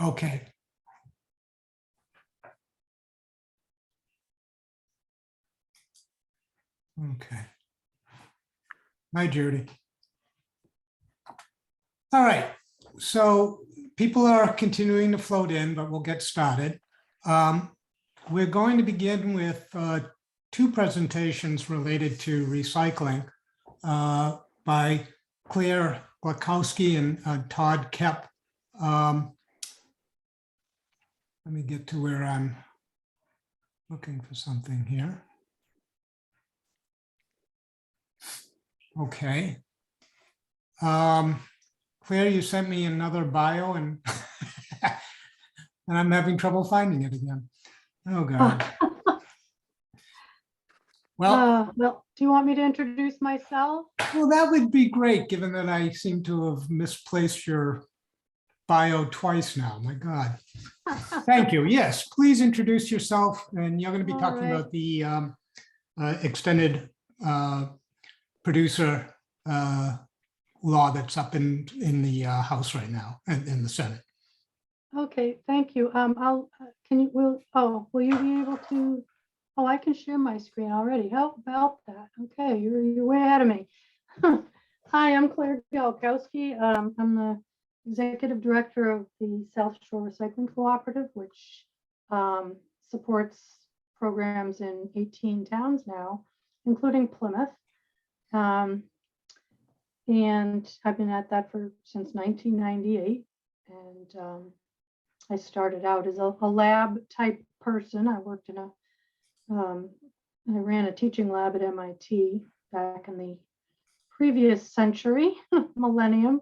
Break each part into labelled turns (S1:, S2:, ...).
S1: Okay. Okay. Hi, Judy. All right. So people are continuing to float in, but we'll get started. We're going to begin with two presentations related to recycling by Claire Glakowski and Todd Kep. Let me get to where I'm looking for something here. Okay. Claire, you sent me another bio and and I'm having trouble finding it again. Oh, God. Well,
S2: Well, do you want me to introduce myself?
S1: well, that would be great, given that I seem to have misplaced your bio twice now. My God. Thank you. Yes, please introduce yourself. And you're going to be
S2: All
S1: talking
S2: right.
S1: about the extended producer law that's up in the House right now and in the Senate.
S2: Okay, thank you. Will you be able to, I can share my screen already. How about that? Okay, you're way ahead of me. Hi, I'm Claire Galkowski. I'm the executive director of the South Shore Recycling Cooperative, which supports programs in 18 towns now, including Plymouth. And I've been at that since 1998. And I started out as a lab type person. I worked in I ran a teaching lab at MIT back in the previous century, millennium.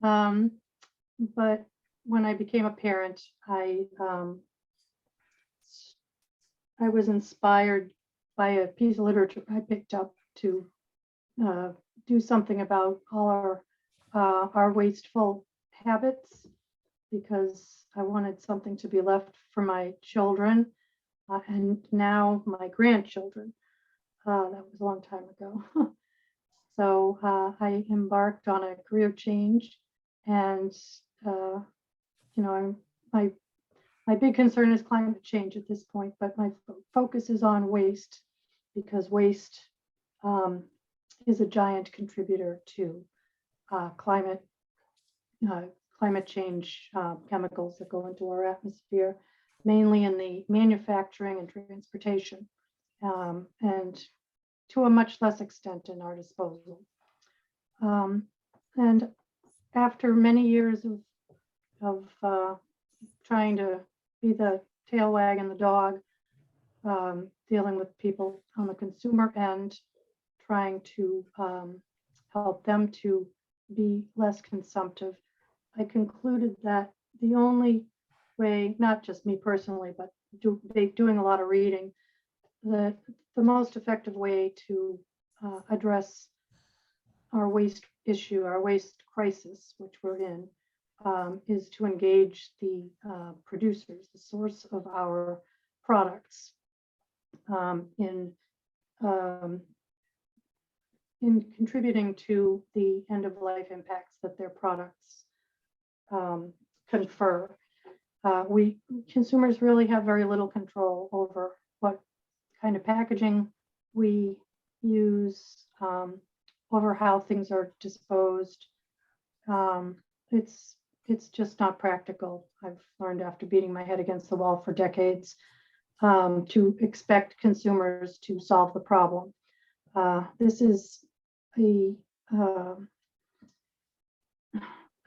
S2: But when I became a parent, I was inspired by a piece of literature I picked up to do something about all our wasteful habits, because I wanted something to be left for my children and now my grandchildren. That was a long time ago. So I embarked on a career change, and my big concern is climate change at this point, but my focus is on waste, because waste is a giant contributor to climate change chemicals that go into our atmosphere, mainly in the manufacturing and transportation, and to a much less extent in our disposal. And after many years of trying to be the tail wagging the dog, dealing with people on the consumer end, trying to help them to be less consumptive, I concluded that the only way, not just me personally, but doing a lot of reading, that the most effective way to address our waste issue, our waste crisis, which we're in, is to engage the producers, the source of our products, in contributing to the end of life impacts that their products confer. We consumers really have very little control over what kind of packaging we use, over how things are disposed. It's just not practical. I've learned after beating my head against the wall for decades to expect consumers to solve the problem. This is a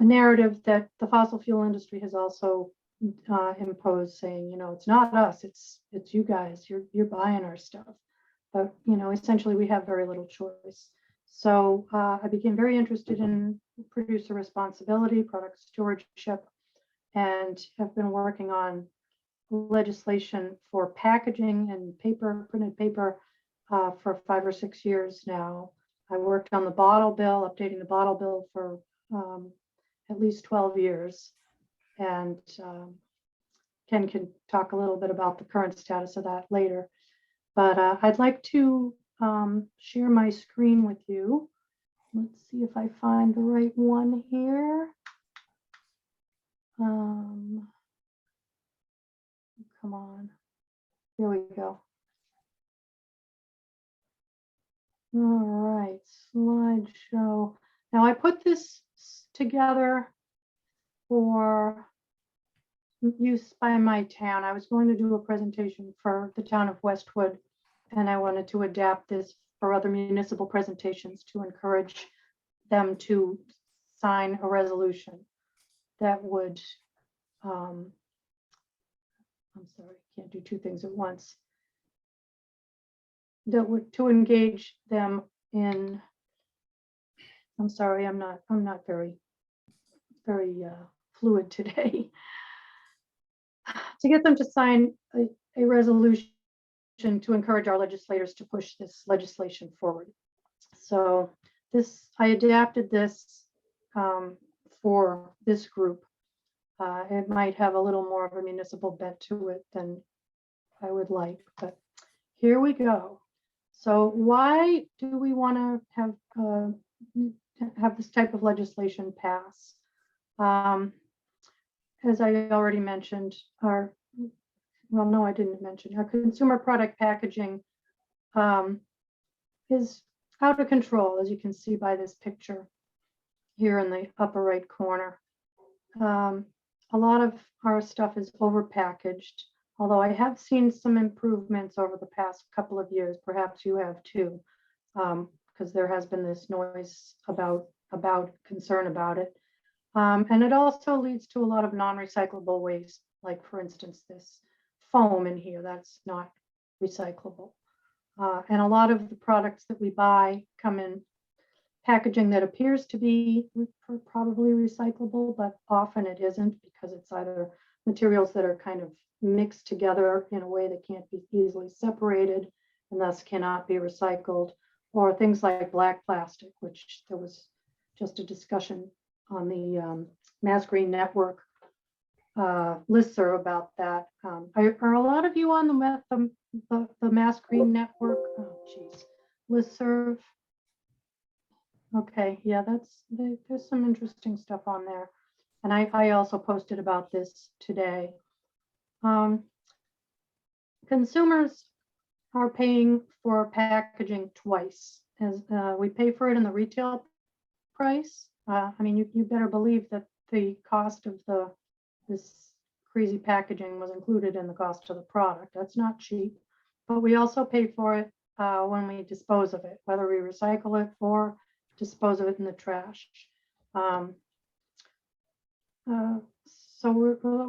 S2: narrative that the fossil fuel industry has also imposed, saying, it's not us, it's you guys, you're buying our stuff. But essentially we have very little choice. So I became very interested in producer responsibility, product stewardship, and have been working on legislation for packaging and printed paper for 5 or 6 years now. I worked on the bottle bill, updating the bottle bill for at least 12 years. And Ken can talk a little bit about the current status of that later. But I'd like to share my screen with you. Let's see if I find the right one here. Come on. Here we go. All right, slideshow. Now I put this together for use by my town. I was going to do a presentation for the town of Westwood, and I wanted to adapt this for other municipal presentations to encourage them to sign a resolution that would, I'm sorry, can't do two things at once. That would, to engage them in, I'm sorry, I'm not very fluid today. To get them to sign a resolution to encourage our legislators to push this legislation forward. So this, I adapted this for this group. It might have a little more of a municipal bent to it than I would like, but here we go. So why do we want to have this type of legislation pass? As I already mentioned, well, no, I didn't mention, our consumer product packaging is out of control, as you can see by this picture here in the upper right corner. A lot of our stuff is overpackaged, although I have seen some improvements over the past couple of years. Perhaps you have too, because there has been this noise about concern about it. And it also leads to a lot of non-recyclable waste, like for instance, this foam in here, that's not recyclable. And a lot of the products that we buy come in packaging that appears to be probably recyclable, but often it isn't, because it's either materials that are kind of mixed together in a way that can't be easily separated and thus cannot be recycled, or things like black plastic, which there was just a discussion on the Mass Green Network listserv about that. Are a lot of you on the Mass Green Network? Oh, geez, listserv. Okay, yeah, there's some interesting stuff on there. And I also posted about this today. Consumers are paying for packaging twice, as we pay for it in the retail price. I mean, you better believe that the cost of this crazy packaging was included in the cost of the product. That's not cheap, but we also pay for it when we dispose of it, whether we recycle it or dispose of it in the trash. So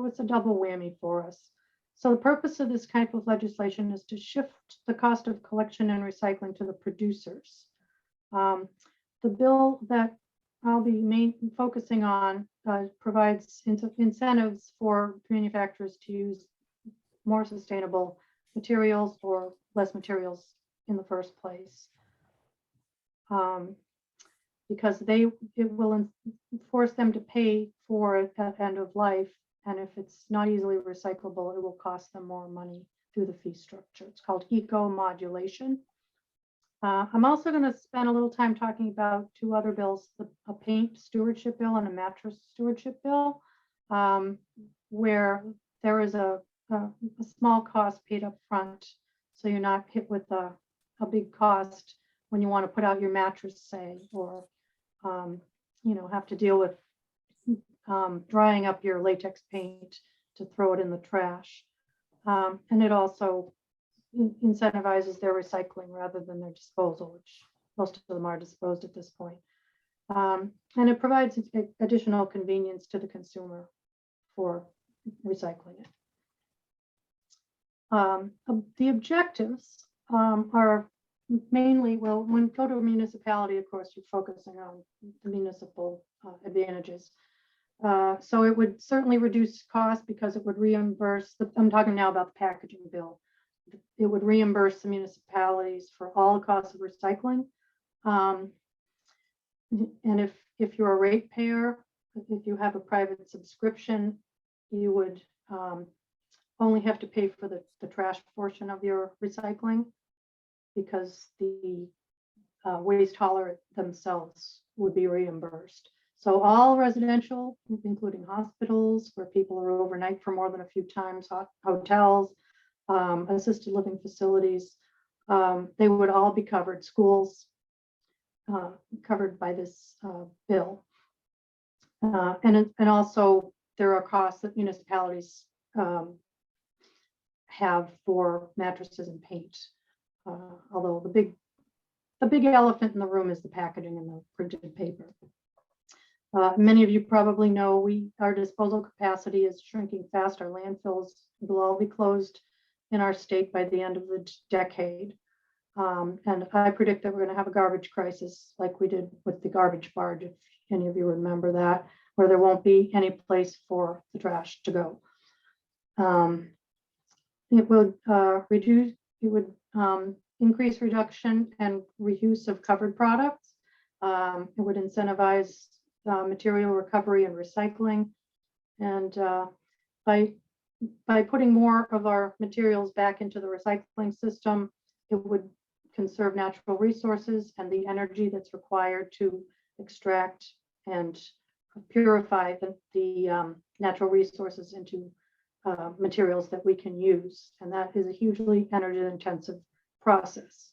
S2: it's a double whammy for us. So the purpose of this type of legislation is to shift the cost of collection and recycling to the producers. The bill that I'll be focusing on provides incentives for manufacturers to use more sustainable materials or less materials in the first place. Because it will force them to pay for it at end of life. And if it's not easily recyclable, it will cost them more money through the fee structure. It's called eco-modulation. I'm also going to spend a little time talking about two other bills, a paint stewardship bill and a mattress stewardship bill, where there is a small cost paid up front. So you're not hit with a big cost when you want to put out your mattress, say, or have to deal with drying up your latex paint to throw it in the trash. And it also incentivizes their recycling rather than their disposal, which most of them are disposed at this point. And it provides additional convenience to the consumer for recycling it. The objectives are mainly, well, when you go to a municipality, of course, you're focusing on the municipal advantages. So it would certainly reduce costs because it would reimburse, I'm talking now about the packaging bill. It would reimburse the municipalities for all the costs of recycling. And if you're a ratepayer, if you have a private subscription, you would only have to pay for the trash portion of your recycling, because the waste hauler themselves would be reimbursed. So all residential, including hospitals where people are overnight for more than a few times, hotels, assisted living facilities, they would all be covered. Schools covered by this bill. And also there are costs that municipalities have for mattresses and paint. Although the big elephant in the room is the packaging and the printed paper. Many of you probably know our disposal capacity is shrinking fast. Our landfills will all be closed in our state by the end of the decade. And I predict that we're going to have a garbage crisis like we did with the garbage barge, if any of you remember that, where there won't be any place for the trash to go. It would increase reduction and reuse of covered products. It would incentivize material recovery and recycling. And by putting more of our materials back into the recycling system, it would conserve natural resources and the energy that's required to extract and purify the natural resources into materials that we can use. And that is a hugely energy intensive process.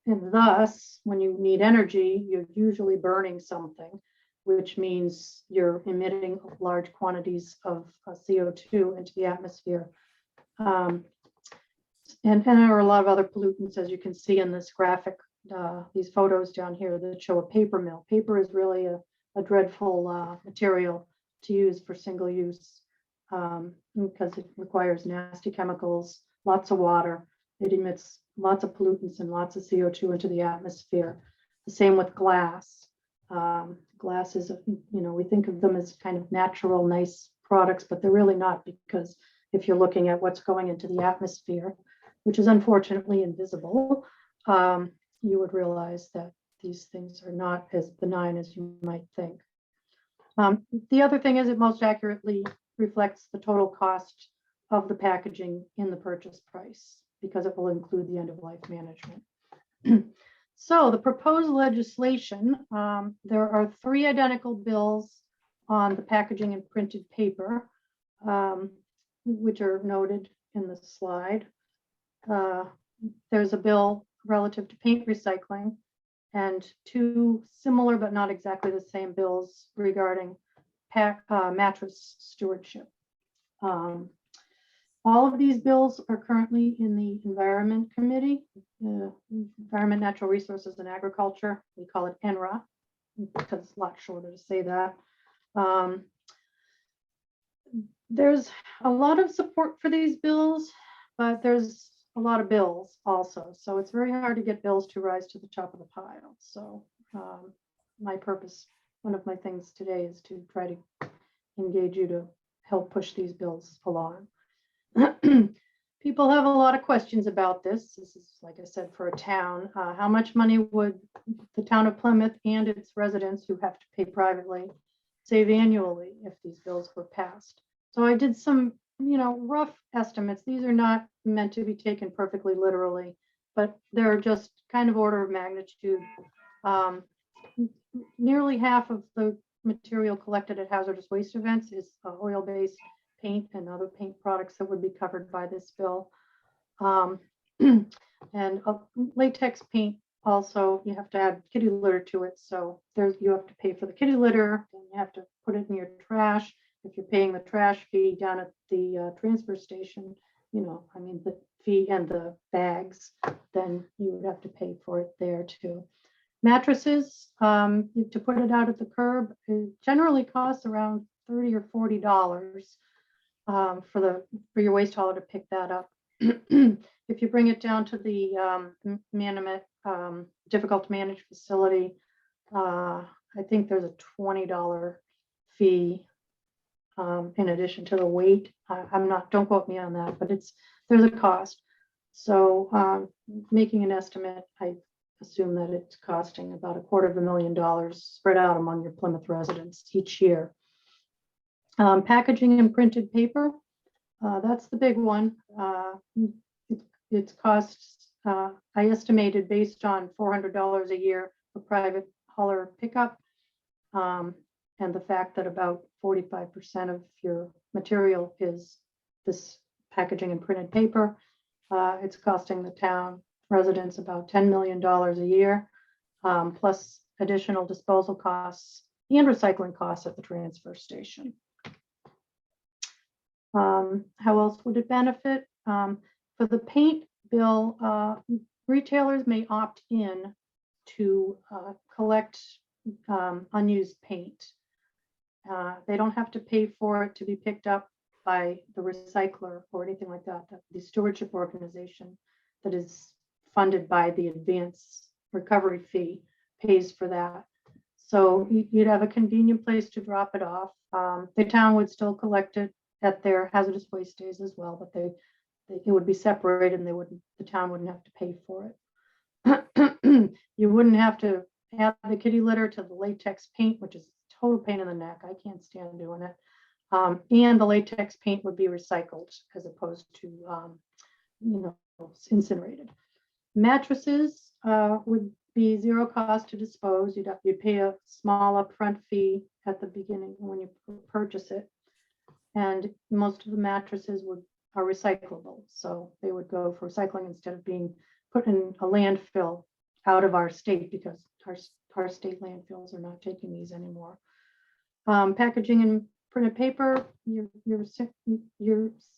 S2: And thus, when you need energy, you're usually burning something, which means you're emitting large quantities of CO2 into the atmosphere. And there are a lot of other pollutants, as you can see in this graphic, these photos down here that show a paper mill. Paper is really a dreadful material to use for single use because it requires nasty chemicals, lots of water. It emits lots of pollutants and lots of CO2 into the atmosphere. The same with glass. Glass is, we think of them as kind of natural, nice products, but they're really not, because if you're looking at what's going into the atmosphere, which is unfortunately invisible, you would realize that these things are not as benign as you might think. The other thing is it most accurately reflects the total cost of the packaging in the purchase price, because it will include the end-of-life management. So the proposed legislation, there are 3 identical bills on the packaging and printed paper, which are noted in the slide. There's a bill relative to paint recycling and 2 similar but not exactly the same bills regarding mattress stewardship. All of these bills are currently in the Environment Committee, Environment, Natural Resources, and Agriculture. We call it ENRA because it's a lot shorter to say that. There's a lot of support for these bills, but there's a lot of bills also. So it's very hard to get bills to rise to the top of the pile. So my purpose, one of my things today, is to try to engage you to help push these bills along. People have a lot of questions about this. This is, like I said, for a town. How much money would the town of Plymouth and its residents who have to pay privately save annually if these bills were passed? So I did some, rough estimates. These are not meant to be taken perfectly literally, but they're just kind of order of magnitude. Nearly half of the material collected at hazardous waste events is oil-based paint and other paint products that would be covered by this bill. And latex paint also, you have to add kitty litter to it. So you have to pay for the kitty litter, and you have to put it in your trash. If you're paying the trash fee down at the transfer station, the fee and the bags, then you would have to pay for it there too. Mattresses, to put it out at the curb, it generally costs around $30 or $40 for your waste hauler to pick that up. If you bring it down to the Manomet difficult to manage facility, I think there's a $20 fee in addition to the weight. Don't quote me on that, but there's a cost. So making an estimate, I assume that it's costing about $250,000 spread out among your Plymouth residents each year. Packaging and printed paper, that's the big one. Its costs, I estimated based on $400 a year for private hauler pickup. And the fact that about 45% of your material is this packaging and printed paper. It's costing the town residents about $10 million a year, plus additional disposal costs and recycling costs at the transfer station. How else would it benefit? For the paint bill, retailers may opt in to collect unused paint. They don't have to pay for it to be picked up by the recycler or anything like that. The stewardship organization that is funded by the advance recovery fee pays for that. So you'd have a convenient place to drop it off. The town would still collect it at their hazardous waste days as well, but it would be separated and the town wouldn't have to pay for it. You wouldn't have to add the kitty litter to the latex paint, which is a total pain in the neck. I can't stand doing it. And the latex paint would be recycled as opposed to, incinerated. Mattresses would be zero cost to dispose. You'd pay a small upfront fee at the beginning when you purchase it. And most of the mattresses are recyclable. So they would go for recycling instead of being put in a landfill out of our state, because our state landfills are not taking these anymore. Packaging and printed paper, your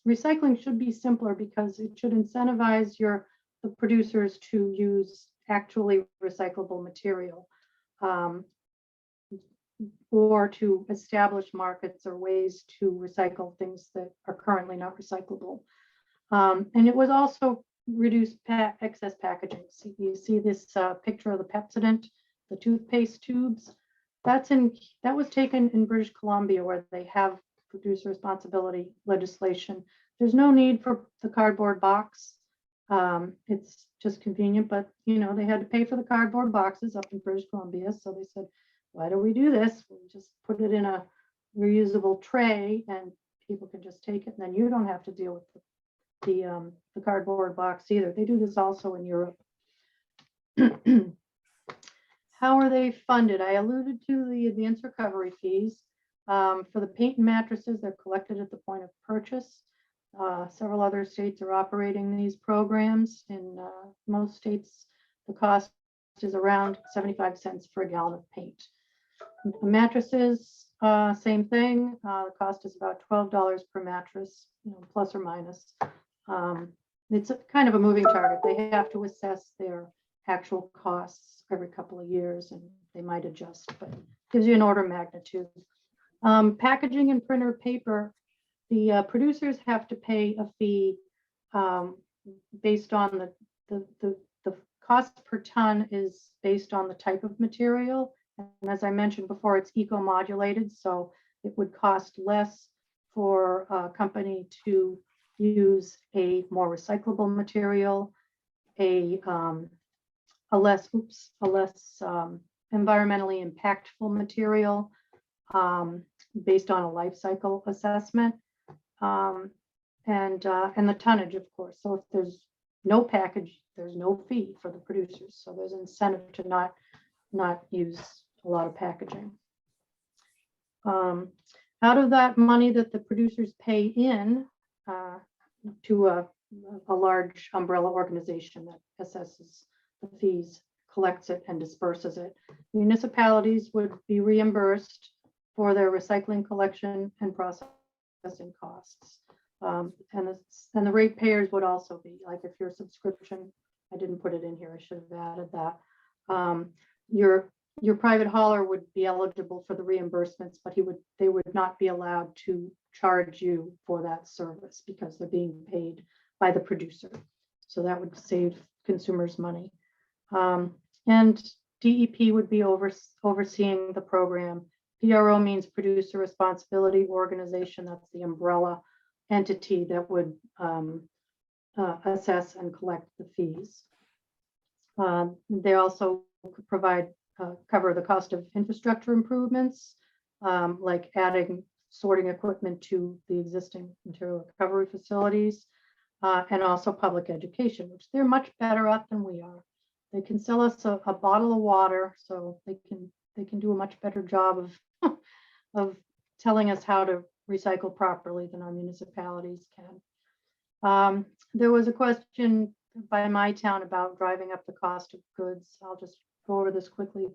S2: recycling should be simpler because it should incentivize the producers to use actually recyclable material, or to establish markets or ways to recycle things that are currently not recyclable. And it was also reduce excess packaging. So you see this picture of the Pepsodent, the toothpaste tubes. That was taken in British Columbia, where they have producer responsibility legislation. There's no need for the cardboard box. It's just convenient, but they had to pay for the cardboard boxes up in British Columbia. So they said, why do we do this? We just put it in a reusable tray and people can just take it, and then you don't have to deal with the cardboard box either. They do this also in Europe. How are they funded? I alluded to the advance recovery fees. For the paint and mattresses, they're collected at the point of purchase. Several other states are operating these programs. In most states, the cost is around 75 cents for a gallon of paint. Mattresses, same thing. The cost is about $12 per mattress, plus or minus. It's kind of a moving target. They have to assess their actual costs every couple of years, and they might adjust, but gives you an order of magnitude. Packaging and printer paper, the producers have to pay a fee based on the cost per ton is based on the type of material. And as I mentioned before, it's eco-modulated, so it would cost less for a company to use a more recyclable material, a less environmentally impactful material based on a life cycle assessment, and the tonnage, of course. So if there's no package, there's no fee for the producers. So there's incentive to not use a lot of packaging. Out of that money that the producers pay in to a large umbrella organization that assesses the fees, collects it, and disperses it, municipalities would be reimbursed for their recycling collection and processing costs. And the ratepayers would also be, like, if your subscription, I didn't put it in here, I should have added that. Your private hauler would be eligible for the reimbursements, but they would not be allowed to charge you for that service because they're being paid by the producer. So that would save consumers money. And DEP would be overseeing the program. PRO means Producer Responsibility Organization. That's the umbrella entity that would assess and collect the fees. They also provide cover the cost of infrastructure improvements, like adding sorting equipment to the existing material recovery facilities, and also public education, which they're much better at than we are. They can sell us a bottle of water, so they can they can do a much better job of of telling us how to recycle properly than our municipalities can. There was a question by my town about driving up the cost of goods. I'll just go over this quickly.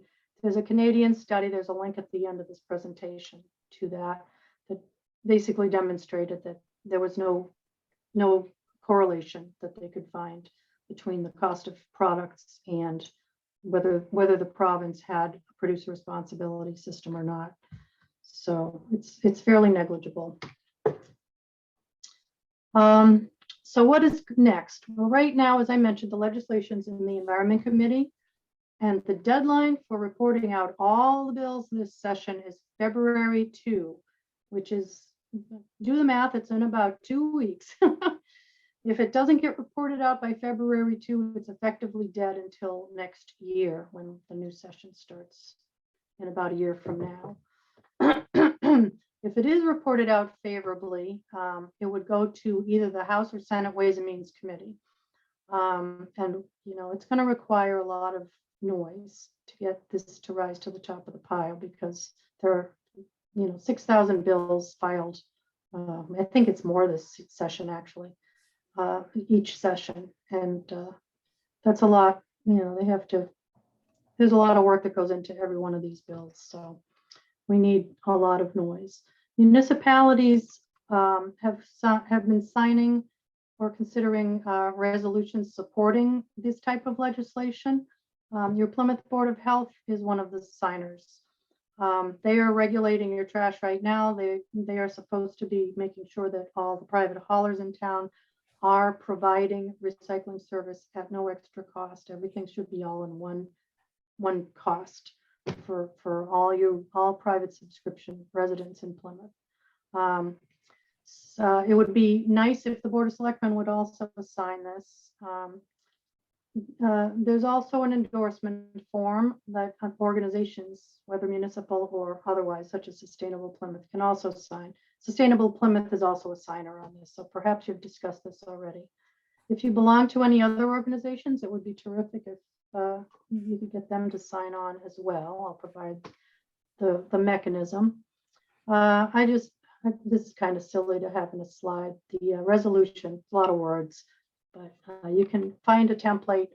S2: There's a Canadian study, there's a link at the end of this presentation to that basically demonstrated that there was no correlation that they could find between the cost of products and whether the province had a producer responsibility system or not. So it's fairly negligible. So what is next? Well, right now, as I mentioned, the legislation's in the Environment Committee, and the deadline for reporting out all the bills this session is February 2, which is, do the math, it's in about 2 weeks. If it doesn't get reported out by February 2, it's effectively dead until next year when the new session starts in about a year from now. If it is reported out favorably, it would go to either the House or Senate Ways and Means Committee. And, you know, it's going to require a lot of noise to get this to rise to the top of the pile because there are, you know, 6,000 bills filed. I think it's more this session, actually, each session. And that's a lot, you know, there's a lot of work that goes into every one of these bills. So we need a lot of noise. Municipalities have been signing or considering resolutions supporting this type of legislation. Your Plymouth Board of Health is one of the signers. They are regulating your trash right now. They are supposed to be making sure that all the private haulers in town are providing recycling service at no extra cost. Everything should be all in one cost for all private subscription residents in Plymouth. So it would be nice if the Board of Selectmen would also sign this. There's also an endorsement form that organizations, whether municipal or otherwise, such as Sustainable Plymouth, can also sign. Sustainable Plymouth is also a signer on this, so perhaps you've discussed this already. If you belong to any other organizations, it would be terrific if you could get them to sign on as well. I'll provide the mechanism. This is kind of silly to have in a slide. The resolution, a lot of words, but you can find a template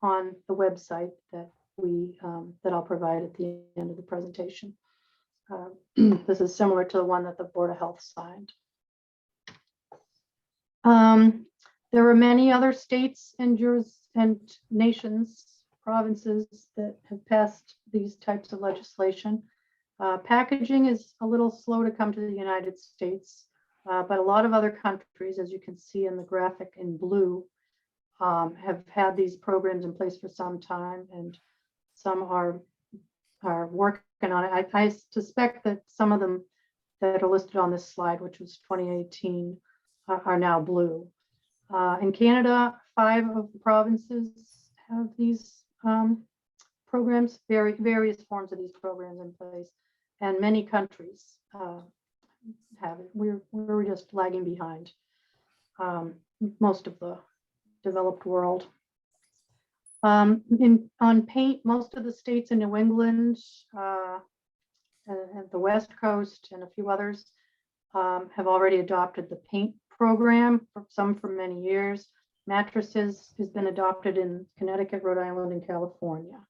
S2: on the website that I'll provide at the end of the presentation. This is similar to the one that the Board of Health signed. There are many other states and nations, provinces that have passed these types of legislation. Packaging is a little slow to come to the United States, but a lot of other countries, as you can see in the graphic in blue, have had these programs in place for some time, and some are working on it. I suspect that some of them that are listed on this slide, which was 2018, are now blue. In Canada, 5 of the provinces have these programs, various forms of these programs in place, and many countries have it. We're just lagging behind most of the developed world. On paint, most of the states in New England and the West Coast and a few others have already adopted the paint program, some for many years. Mattresses has been adopted in Connecticut, Rhode Island, and California.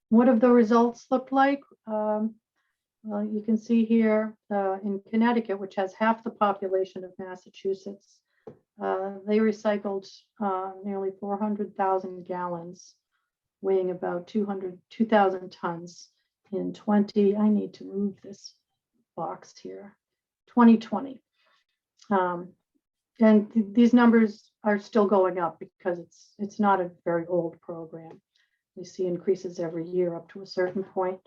S2: What have the results looked like? Well, you can see here in Connecticut, which has half the population of Massachusetts, they recycled nearly 400,000 gallons, weighing about 2,000 tons in I need to move this box here, 2020. And these numbers are still going up because it's not a very old program. We see increases every year up to a certain point.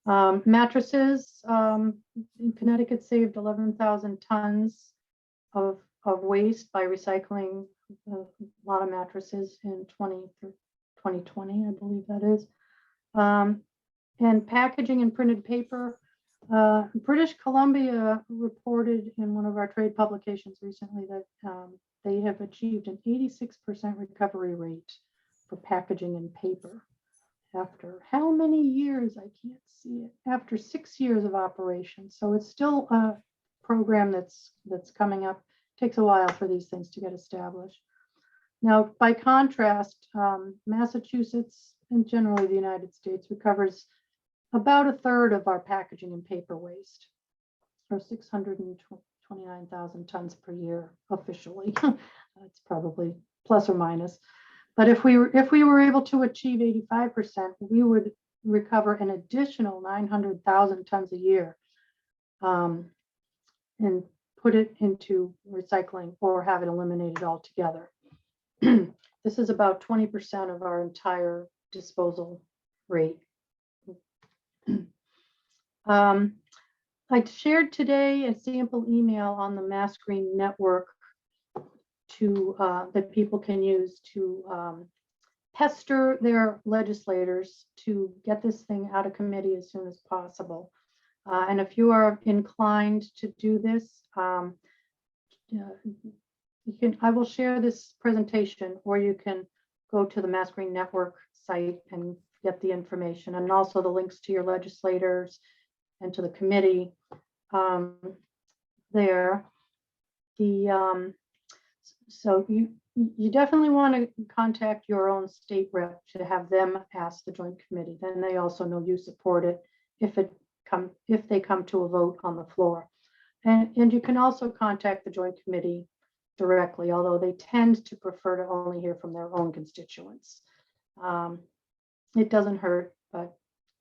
S2: Mattresses in Connecticut saved 11,000 tons of waste by recycling a lot of mattresses in 2020, I believe that is. And packaging and printed paper. British Columbia reported in one of our trade publications recently that they have achieved an 86% recovery rate for packaging and paper. after how many years? I can't see it. After 6 years of operation. So it's still a program that's coming up. Takes a while for these things to get established. Now, by contrast, Massachusetts and generally the United States recovers about a third of our packaging and paper waste, or 629,000 tons per year officially. That's probably plus or minus. But if we were able to achieve 85%, we would recover an additional 900,000 tons a year, and put it into recycling or have it eliminated altogether. This is about 20% of our entire disposal rate. I shared today a sample email on the Mass Green Network that people can use to pester their legislators to get this thing out of committee as soon as possible. And if you are inclined to do this, I will share this presentation, or you can go to the Mass Green Network site and get the information, and also the links to your legislators and to the committee there. So you definitely want to contact your own state rep to have them ask the joint committee. Then they also know you support it if they come to a vote on the floor. And you can also contact the joint committee directly, although they tend to prefer to only hear from their own constituents. It doesn't hurt, but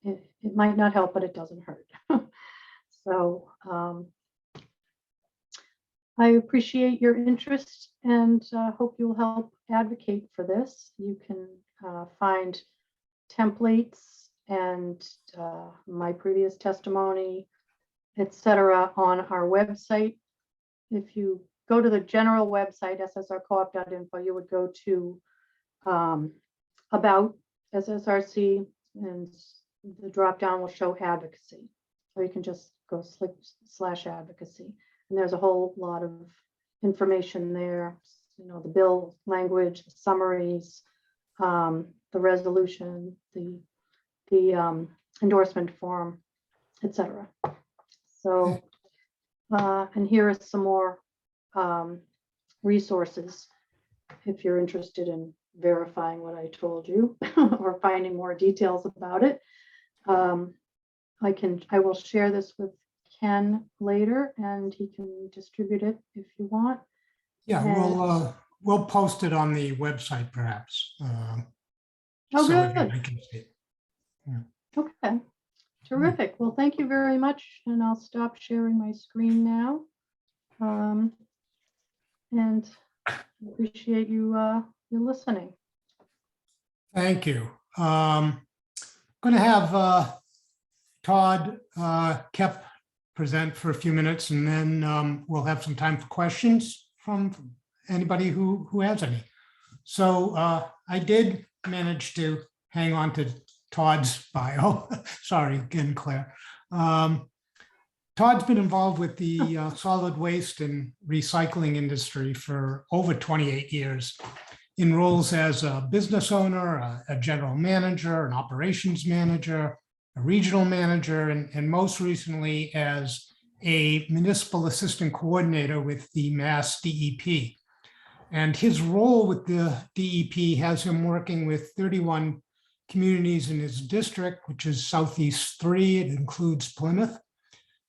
S2: it might not help, but it doesn't hurt. So I appreciate your interest and hope you'll help advocate for this. You can find templates and my previous testimony, etc., on our website. If you go to the general website, ssrcoop.info, you would go to about SSRC, and the drop down will show advocacy. Or you can just go /advocacy. And there's a whole lot of information there, the bill language, the summaries, the resolution, the endorsement form, etc. So, and here is some more resources if you're interested in verifying what I told you or finding more details about it. I will share this with Ken later, and he can distribute it if you want.
S1: Yeah, we'll post it on the website perhaps.
S2: Oh,
S1: so
S2: good.
S1: everybody can see it. Yeah.
S2: Okay, terrific. Well, thank you very much, and I'll stop sharing my screen now. And appreciate you listening.
S1: Thank you. I'm going to have Todd Kep present for a few minutes, and then we'll have some time for questions from anybody who has any. So I did manage to hang on to Todd's bio. Sorry again, Claire. Todd's been involved with the solid waste and recycling industry for over 28 years in roles as a business owner, a general manager, an operations manager, a regional manager, and most recently as a municipal assistant coordinator with the Mass DEP. And his role with the DEP has him working with 31 communities in his district, which is Southeast 3. It includes Plymouth.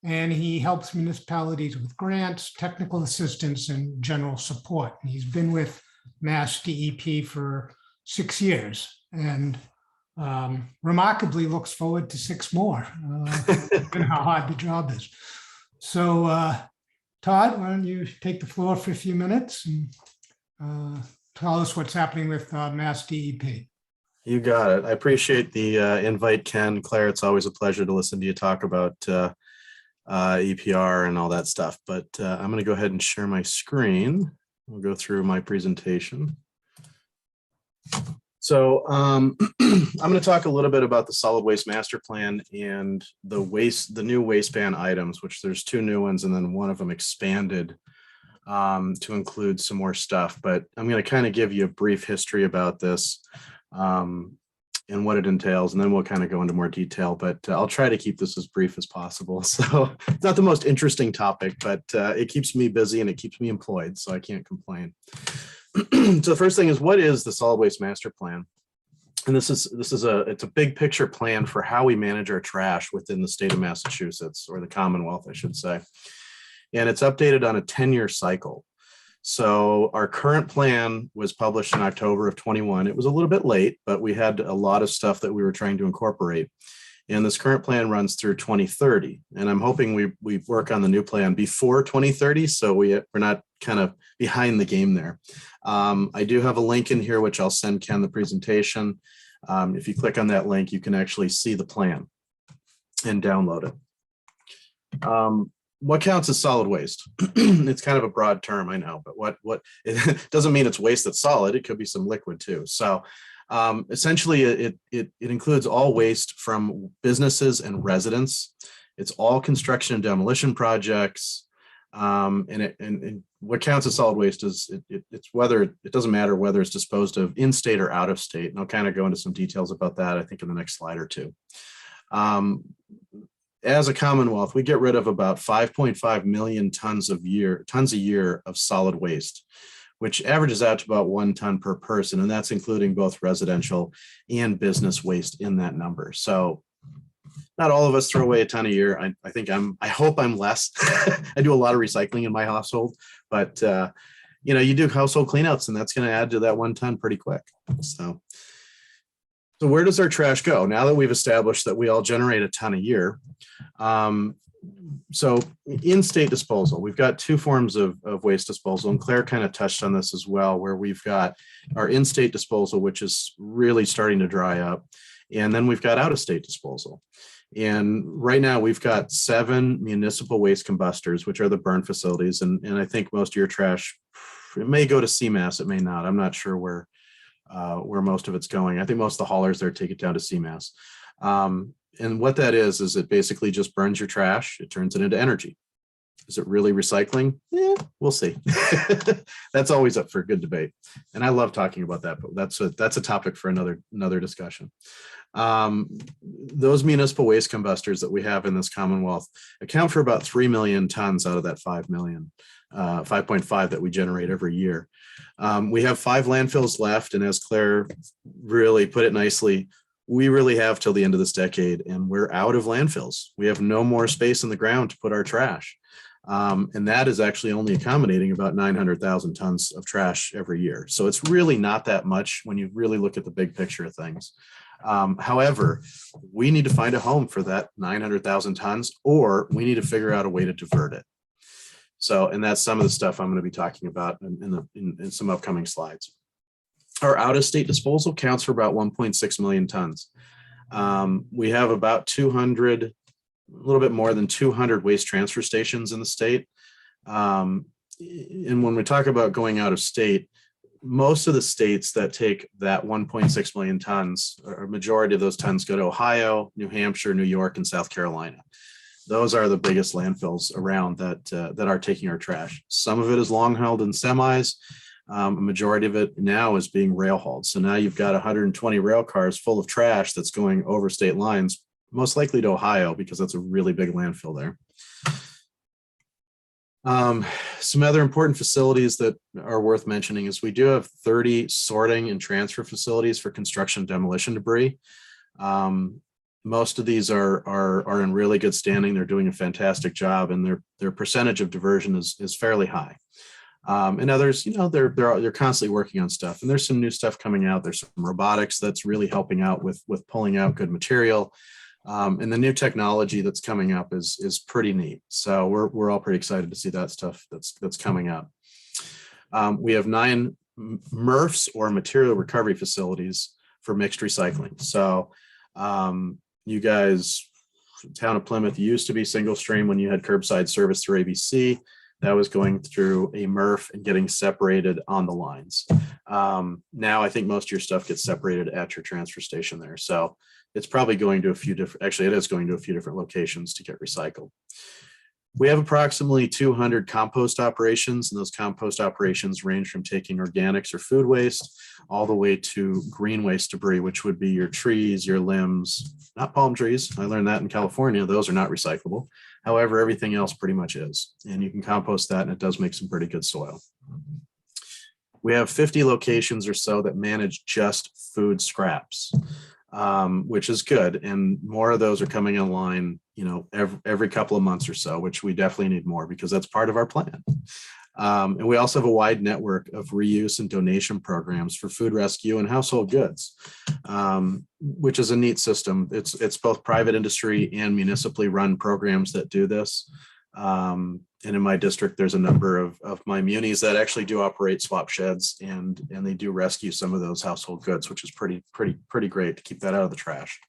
S1: And he helps municipalities with grants, technical assistance, and general support. And he's been with Mass DEP for 6 years, and remarkably looks forward to 6 more, given how hard the job is. So Todd, why don't you take the floor for a few minutes and tell us what's happening with Mass DEP.
S3: You got it. I appreciate the invite, Ken. Claire, it's always a pleasure to listen to you talk about EPR and all that stuff, but I'm going to go ahead and share my screen. We'll go through my presentation. So I'm going to talk a little bit about the solid waste master plan and the new waste ban items, which there's 2 new ones, and then one of them expanded to include some more stuff. But I'm going to kind of give you a brief history about this. and what it entails, and then we'll kind of go into more detail, but I'll try to keep this as brief as possible. So it's not the most interesting topic, but it keeps me busy and it keeps me employed, so I can't complain. So the first thing is, what is the solid waste master plan? And it's a big picture plan for how we manage our trash within the state of Massachusetts, or the Commonwealth, I should say. And it's updated on a 10-year cycle. So our current plan was published in October of 21. It was a little bit late, but we had a lot of stuff that we were trying to incorporate. And this current plan runs through 2030. And I'm hoping we work on the new plan before 2030, so we're not kind of behind the game there. I do have a link in here, which I'll send Ken the presentation. If you click on that link, you can actually see the plan and download it. What counts as solid waste? It's kind of a broad term, I know, but what it doesn't mean it's waste that's solid. It could be some liquid too. So essentially, it includes all waste from businesses and residents. It's all construction and demolition projects. And what counts as solid waste is it's whether it doesn't matter whether it's disposed of in state or out of state. And I'll kind of go into some details about that, I think, in the next slide or two. As a Commonwealth, we get rid of about 5.5 million tons a year of solid waste, which averages out to about 1 ton per person. And that's including both residential and business waste in that number. So not all of us throw away a ton a year. I hope I'm less. I do a lot of recycling in my household, but you do household cleanouts, and that's going to add to that 1 ton pretty quick. So where does our trash go now that we've established that we all generate a ton a year? So in-state disposal, we've got two forms of waste disposal, and Claire kind of touched on this as well, where we've got our in-state disposal, which is really starting to dry up, and then we've got out-of-state disposal. And right now we've got 7 municipal waste combustors, which are the burn facilities, and I think most of your trash, it may go to CMAS, it may not. I'm not sure where most of it's going. I think most of the haulers there take it down to CMAS. And what that is it basically just burns your trash. It turns it into energy. Is it really recycling? We'll see. That's always up for a good debate. And I love talking about that, but that's a topic for another discussion. Those municipal waste combustors that we have in this Commonwealth account for about 3 million tons out of that 5.5 that we generate every year. We have 5 landfills left, and as Claire really put it nicely, we really have till the end of this decade, and we're out of landfills. We have no more space in the ground to put our trash. And that is actually only accommodating about 900,000 tons of trash every year. So it's really not that much when you really look at the big picture of things. However, we need to find a home for that 900,000 tons, or we need to figure out a way to divert it. So, and that's some of the stuff I'm going to be talking about in some upcoming slides. Our out-of-state disposal counts for about 1.6 million tons. We have about 200, a little bit more than 200 waste transfer stations in the state. And when we talk about going out of state, most of the states that take that 1.6 million tons, or a majority of those tons, go to Ohio, New Hampshire, New York, and South Carolina. Those are the biggest landfills around that are taking our trash. Some of it is long hauled in semis. A majority of it now is being rail hauled. So now you've got 120 rail cars full of trash that's going over state lines, most likely to Ohio, because that's a really big landfill there. Some other important facilities that are worth mentioning is we do have 30 sorting and transfer facilities for construction demolition debris. Most of these are in really good standing. They're doing a fantastic job, and their percentage of diversion is fairly high. And others, they're constantly working on stuff, and there's some new stuff coming out. There's some robotics that's really helping out with pulling out good material. And the new technology that's coming up is pretty neat. So we're all pretty excited to see that stuff that's coming up. We have 9 MRFs, or material recovery facilities, for mixed recycling. So you guys, town of Plymouth used to be single stream when you had curbside service through ABC. That was going through a MRF and getting separated on the lines. Now I think most of your stuff gets separated at your transfer station there. So it's probably going to a few different, actually it is going to a few different locations to get recycled. We have approximately 200 compost operations, and those compost operations range from taking organics or food waste all the way to green waste debris, which would be your trees, your limbs, not palm trees. I learned that in California. Those are not recyclable. However, everything else pretty much is. And you can compost that, and it does make some pretty good soil. We have 50 locations or so that manage just food scraps, which is good. And more of those are coming online, every couple of months or so, which we definitely need more because that's part of our plan. And we also have a wide network of reuse and donation programs for food rescue and household goods, which is a neat system. It's both private industry and municipally run programs that do this. And in my district, there's a number of my munis that actually do operate swap sheds, and they do rescue some of those household goods, which is pretty great to keep that out of the trash.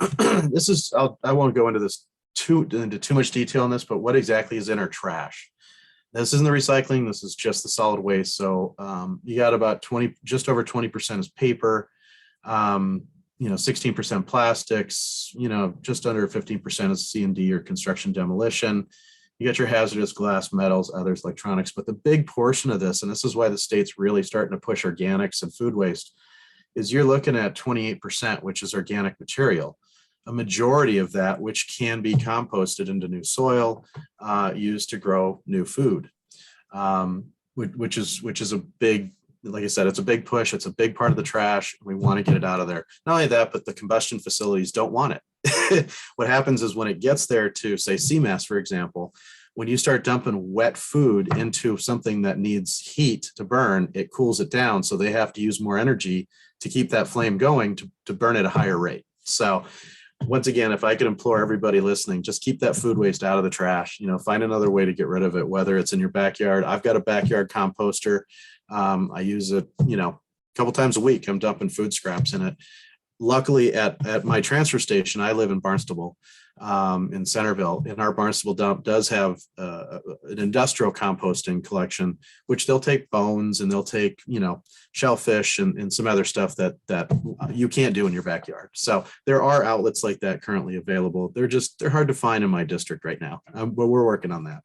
S3: I won't go into too much detail on this, but what exactly is in our trash? This isn't the recycling. This is just the solid waste. So you got about just over 20% is paper, 16% plastics, just under 15% is C&D or construction demolition. You got your hazardous glass, metals, others, electronics, but the big portion of this, and this is why the state's really starting to push organics and food waste, is you're looking at 28%, which is organic material. A majority of that, which can be composted into new soil, used to grow new food, which is a big, like I said, it's a big push. It's a big part of the trash. We want to get it out of there. Not only that, but the combustion facilities don't want it. What happens is when it gets there to, say, CMAS, for example, when you start dumping wet food into something that needs heat to burn, it cools it down. So they have to use more energy to keep that flame going to burn at a higher rate. So once again, if I could implore everybody listening, just keep that food waste out of the trash, find another way to get rid of it, whether it's in your backyard. I've got a backyard composter. I use it, a couple times a week. I'm dumping food scraps in it. Luckily at my transfer station, I live in Barnstable, in Centerville, and our Barnstable dump does have an industrial composting collection, which they'll take bones and they'll take, shellfish and some other stuff that you can't do in your backyard. So there are outlets like that currently available. They're hard to find in my district right now, but we're working on that.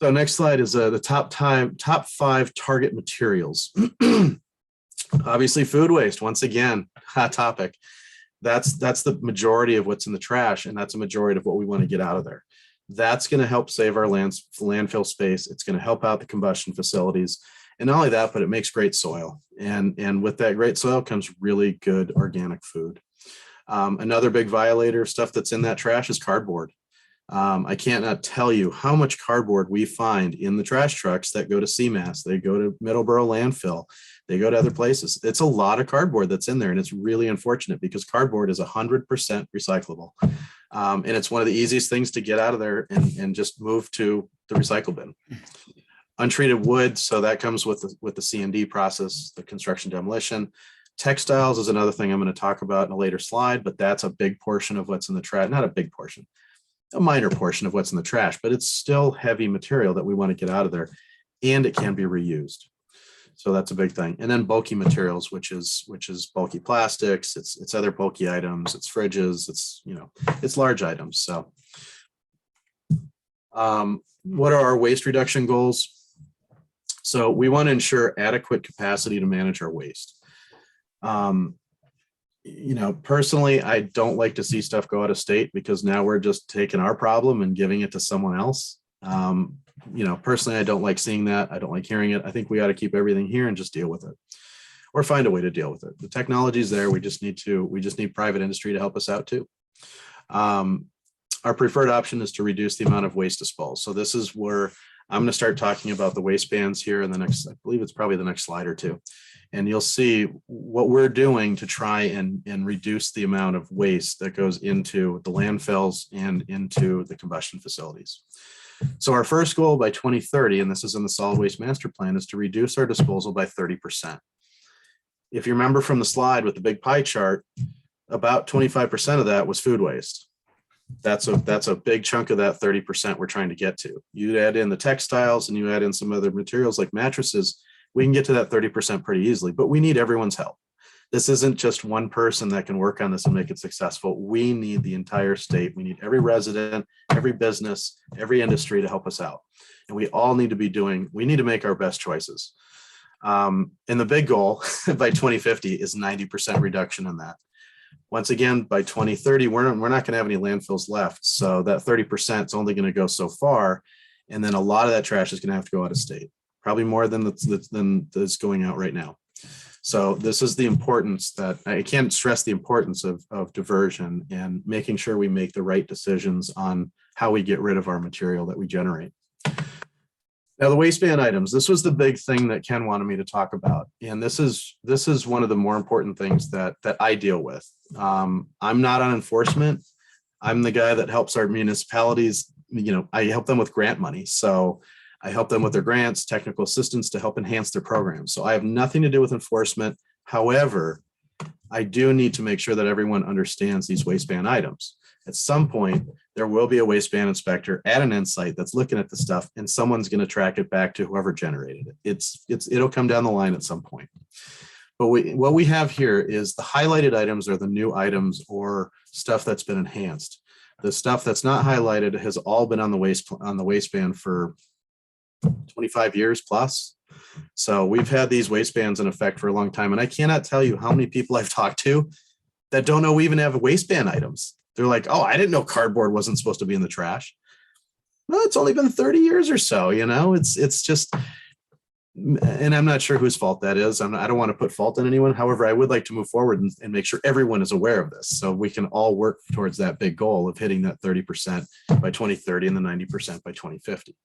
S3: So next slide is the top 5 target materials. Obviously, food waste, once again, hot topic. That's the majority of what's in the trash, and that's a majority of what we want to get out of there. That's going to help save our landfill space. It's going to help out the combustion facilities. And not only that, but it makes great soil. And with that great soil comes really good organic food. Another big violator of stuff that's in that trash is cardboard. I can't not tell you how much cardboard we find in the trash trucks that go to CMAS. They go to Middleborough landfill. They go to other places. It's a lot of cardboard that's in there, and it's really unfortunate because cardboard is 100% recyclable. And it's one of the easiest things to get out of there and just move to the recycle bin. Untreated wood, so that comes with the C&D process, the construction demolition. Textiles is another thing I'm going to talk about in a later slide, but that's a big portion of what's in the trash. Not a big portion, a minor portion of what's in the trash, but it's still heavy material that we want to get out of there, and it can be reused. So that's a big thing. And then bulky materials, which is bulky plastics, it's other bulky items, it's fridges, it's large items. So what are our waste reduction goals? So we want to ensure adequate capacity to manage our waste. Personally, I don't like to see stuff go out of state because now we're just taking our problem and giving it to someone else. Personally, I don't like seeing that. I don't like hearing it. I think we ought to keep everything here and just deal with it, or find a way to deal with it. The technology is there. We just need private industry to help us out too. Our preferred option is to reduce the amount of waste disposal. So this is where I'm going to start talking about the waste bands here in the next, I believe it's probably the next slide or two. And you'll see what we're doing to try and reduce the amount of waste that goes into the landfills and into the combustion facilities. So our first goal by 2030, and this is in the solid waste master plan, is to reduce our disposal by 30%. If you remember from the slide with the big pie chart, about 25% of that was food waste. That's a big chunk of that 30% we're trying to get to. You add in the textiles and you add in some other materials like mattresses, we can get to that 30% pretty easily, but we need everyone's help. This isn't just one person that can work on this and make it successful. We need the entire state. We need every resident, every business, every industry to help us out. And we all need to we need to make our best choices. And the big goal by 2050 is 90% reduction in that. Once again, by 2030, we're not going to have any landfills left. So that 30% is only going to go so far. And then a lot of that trash is going to have to go out of state, probably more than that's going out right now. So this is the importance that I can't stress the importance of diversion and making sure we make the right decisions on how we get rid of our material that we generate. Now, the waistband items, this was the big thing that Ken wanted me to talk about. And this is one of the more important things that I deal with. I'm not on enforcement. I'm the guy that helps our municipalities. I help them with grant money. So I help them with their grants, technical assistance to help enhance their programs. So I have nothing to do with enforcement. However, I do need to make sure that everyone understands these waistband items. At some point, there will be a waistband inspector at an end site that's looking at the stuff, and someone's going to track it back to whoever generated it. It'll come down the line at some point. But what we have here is the highlighted items are the new items or stuff that's been enhanced. The stuff that's not highlighted has all been on the waistband for 25 years plus. So we've had these waistbands in effect for a long time. And I cannot tell you how many people I've talked to that don't know we even have waistband items. They're like, oh, I didn't know cardboard wasn't supposed to be in the trash. Well, it's only been 30 years or so, it's just, and I'm not sure whose fault that is. I don't want to put fault on anyone. However, I would like to move forward and make sure everyone is aware of this so we can all work towards that big goal of hitting that 30% by 2030 and the 90% by 2050.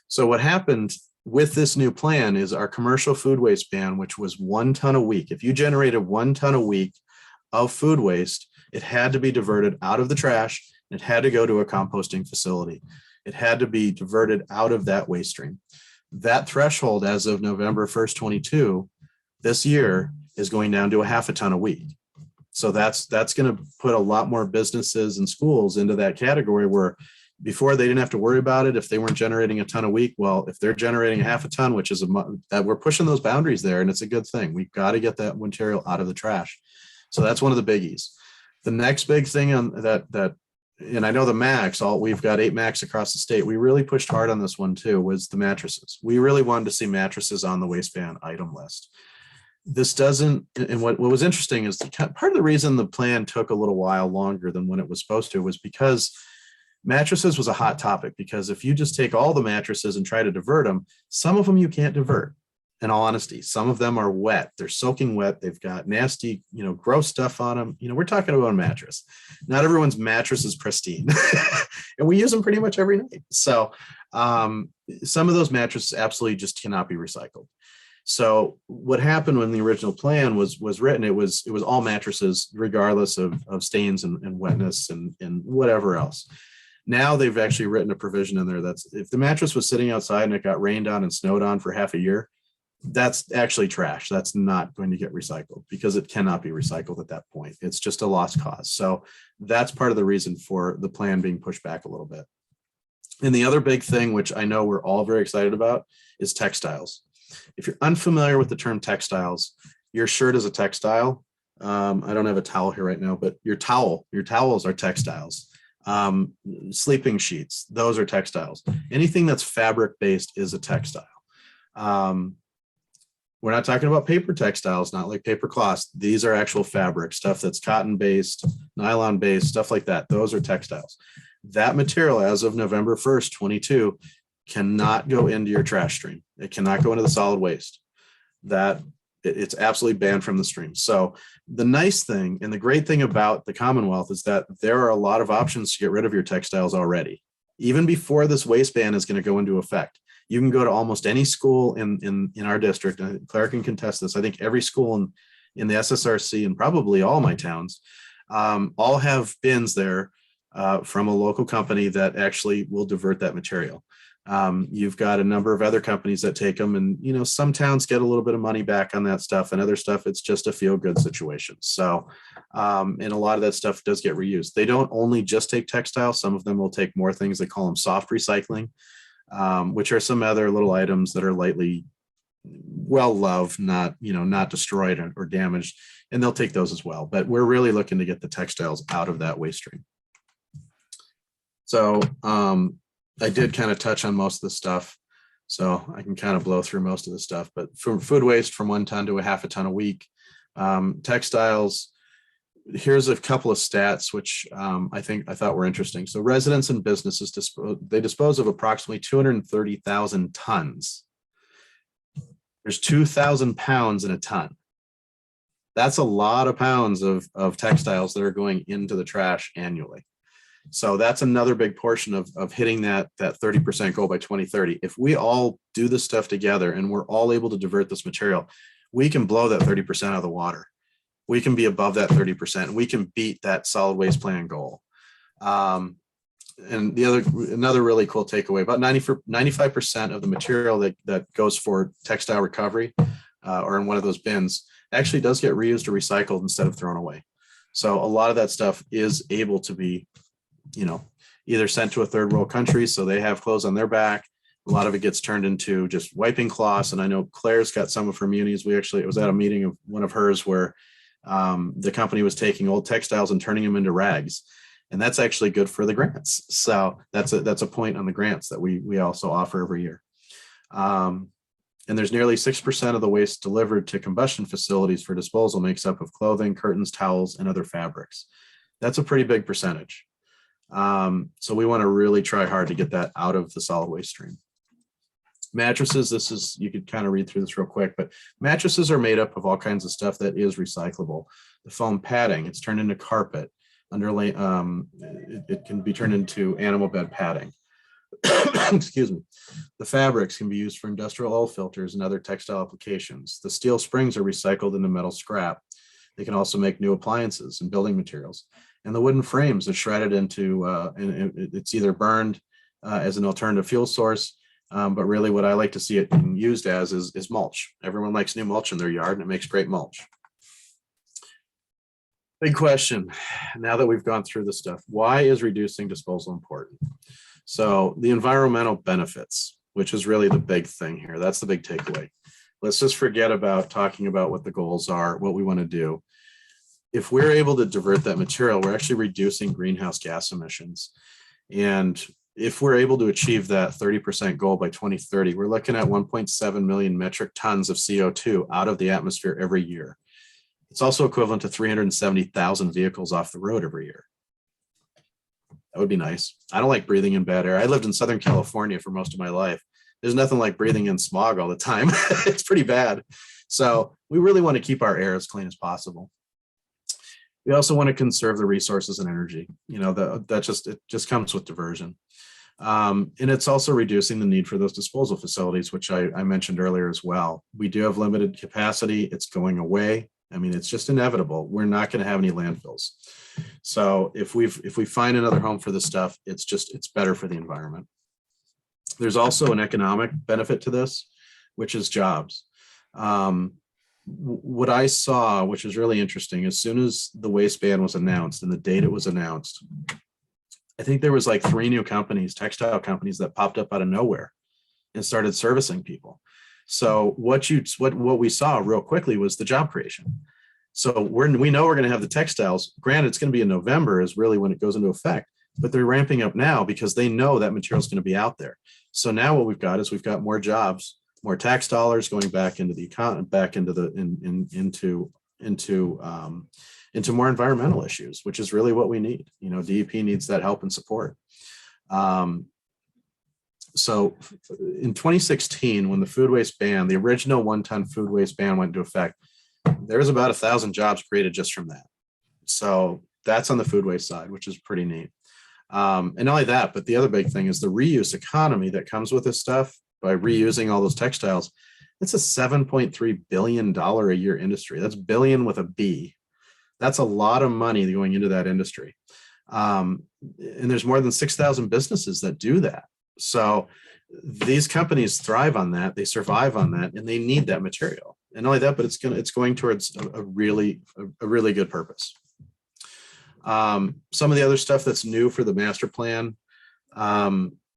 S3: So what happened with this new plan is our commercial food waste ban, which was 1 ton a week. If you generated 1 ton a week of food waste, it had to be diverted out of the trash. It had to go to a composting facility. It had to be diverted out of that waste stream. That threshold as of November 1st, 22, this year is going down to a 0.5 ton a week. So that's going to put a lot more businesses and schools into that category where before they didn't have to worry about it if they weren't generating a ton a week. Well, if they're generating 0.5 ton, which is that we're pushing those boundaries there, and it's a good thing. We've got to get that material out of the trash. So that's one of the biggies. The next big thing on that, and I know the max, we've got 8 max across the state. We really pushed hard on this one too, was the mattresses. We really wanted to see mattresses on the waistband item list. This doesn't, and what was interesting is part of the reason the plan took a little while longer than when it was supposed to was because mattresses was a hot topic, because if you just take all the mattresses and try to divert them, some of them you can't divert. In all honesty, some of them are wet. They're soaking wet. They've got nasty, gross stuff on them. We're talking about a mattress. Not everyone's mattress is pristine, and we use them pretty much every night. So some of those mattresses absolutely just cannot be recycled. So what happened when the original plan was written, it was all mattresses, regardless of stains and wetness and whatever else. Now they've actually written a provision in there that's if the mattress was sitting outside and it got rained on and snowed on for half a year, that's actually trash. That's not going to get recycled because it cannot be recycled at that point. It's just a lost cause. So that's part of the reason for the plan being pushed back a little bit. And the other big thing, which I know we're all very excited about, is textiles. If you're unfamiliar with the term textiles, your shirt is a textile. I don't have a towel here right now, but your towels are textiles. Sleeping sheets, those are textiles. Anything that's fabric based is a textile. We're not talking about paper textiles, not like paper cloths. These are actual fabric, stuff that's cotton based, nylon based, stuff like that. Those are textiles. That material as of November 1st, 22 cannot go into your trash stream. It cannot go into the solid waste. It's absolutely banned from the stream. So the nice thing and the great thing about the Commonwealth is that there are a lot of options to get rid of your textiles already. Even before this waste ban is going to go into effect, you can go to almost any school in our district. Claire can contest this. I think every school in the SSRC and probably all my towns all have bins there from a local company that actually will divert that material. You've got a number of other companies that take them, and some towns get a little bit of money back on that stuff, and other stuff it's just a feel-good situation. So and a lot of that stuff does get reused. They don't only just take textiles. Some of them will take more things. They call them soft recycling, which are some other little items that are lightly well loved, not, not destroyed or damaged, and they'll take those as well. But we're really looking to get the textiles out of that waste stream. So I did kind of touch on most of the stuff, so I can kind of blow through most of the stuff. But for food waste from 1 ton to a half a ton a week, textiles. Here's a couple of stats which I thought were interesting. So residents and businesses dispose of approximately 230,000 tons. There's 2,000 pounds in a ton. That's a lot of pounds of textiles that are going into the trash annually. So that's another big portion of hitting that 30% goal by 2030. If we all do this stuff together and we're all able to divert this material, we can blow that 30% out of the water. We can be above that 30%. We can beat that solid waste plan goal. And another really cool takeaway, about 95% of the material that goes for textile recovery or in one of those bins actually does get reused or recycled instead of thrown away. So a lot of that stuff is able to be, either sent to a third world country so they have clothes on their back. A lot of it gets turned into just wiping cloths. And I know Claire's got some of her munis. It was at a meeting of one of hers where the company was taking old textiles and turning them into rags. And that's actually good for the grants. So that's a point on the grants that we also offer every year. And there's nearly 6% of the waste delivered to combustion facilities for disposal makes up of clothing, curtains, towels, and other fabrics. That's a pretty big percentage. So we want to really try hard to get that out of the solid waste stream. Mattresses, you could kind of read through this real quick, but mattresses are made up of all kinds of stuff that is recyclable. The foam padding, it's turned into carpet. It can be turned into animal bed padding. Excuse me. The fabrics can be used for industrial oil filters and other textile applications. The steel springs are recycled into metal scrap. They can also make new appliances and building materials. And the wooden frames are shredded into, and it's either burned as an alternative fuel source, but really what I like to see it being used as is mulch. Everyone likes new mulch in their yard, and it makes great mulch. Big question, now that we've gone through this stuff, why is reducing disposal important? So the environmental benefits, which is really the big thing here, that's the big takeaway. Let's just forget about talking about what the goals are, what we want to do. If we're able to divert that material, we're actually reducing greenhouse gas emissions. And if we're able to achieve that 30% goal by 2030, we're looking at 1.7 million metric tons of CO2 out of the atmosphere every year. It's also equivalent to 370,000 vehicles off the road every year. That would be nice. I don't like breathing in bad air. I lived in Southern California for most of my life. There's nothing like breathing in smog all the time. It's pretty bad. So we really want to keep our air as clean as possible. We also want to conserve the resources and energy. It just comes with diversion. And it's also reducing the need for those disposal facilities, which I mentioned earlier as well. We do have limited capacity. It's going away. I mean, it's just inevitable. We're not going to have any landfills. So if we find another home for this stuff, it's better for the environment. There's also an economic benefit to this, which is jobs. What I saw, which is really interesting, as soon as the waste ban was announced and the date it was announced, I think there was like 3 new companies, textile companies, that popped up out of nowhere and started servicing people. So what we saw real quickly was the job creation. So we know we're going to have the textiles. Granted, it's going to be in November is really when it goes into effect, but they're ramping up now because they know that material is going to be out there. So now what we've got is we've got more jobs, more tax dollars going back into the economy, back into the into more environmental issues, which is really what we need. DEP needs that help and support. So in 2016, when the food waste ban, the original 1-ton food waste ban went into effect, there was about 1,000 jobs created just from that. So that's on the food waste side, which is pretty neat. And not only that, but the other big thing is the reuse economy that comes with this stuff by reusing all those textiles. It's a $7.3 billion a year industry. That's billion with a B. That's a lot of money going into that industry. And there's more than 6,000 businesses that do that. So these companies thrive on that, they survive on that, and they need that material. And not only that, but it's going towards a really good purpose. Some of the other stuff that's new for the master plan,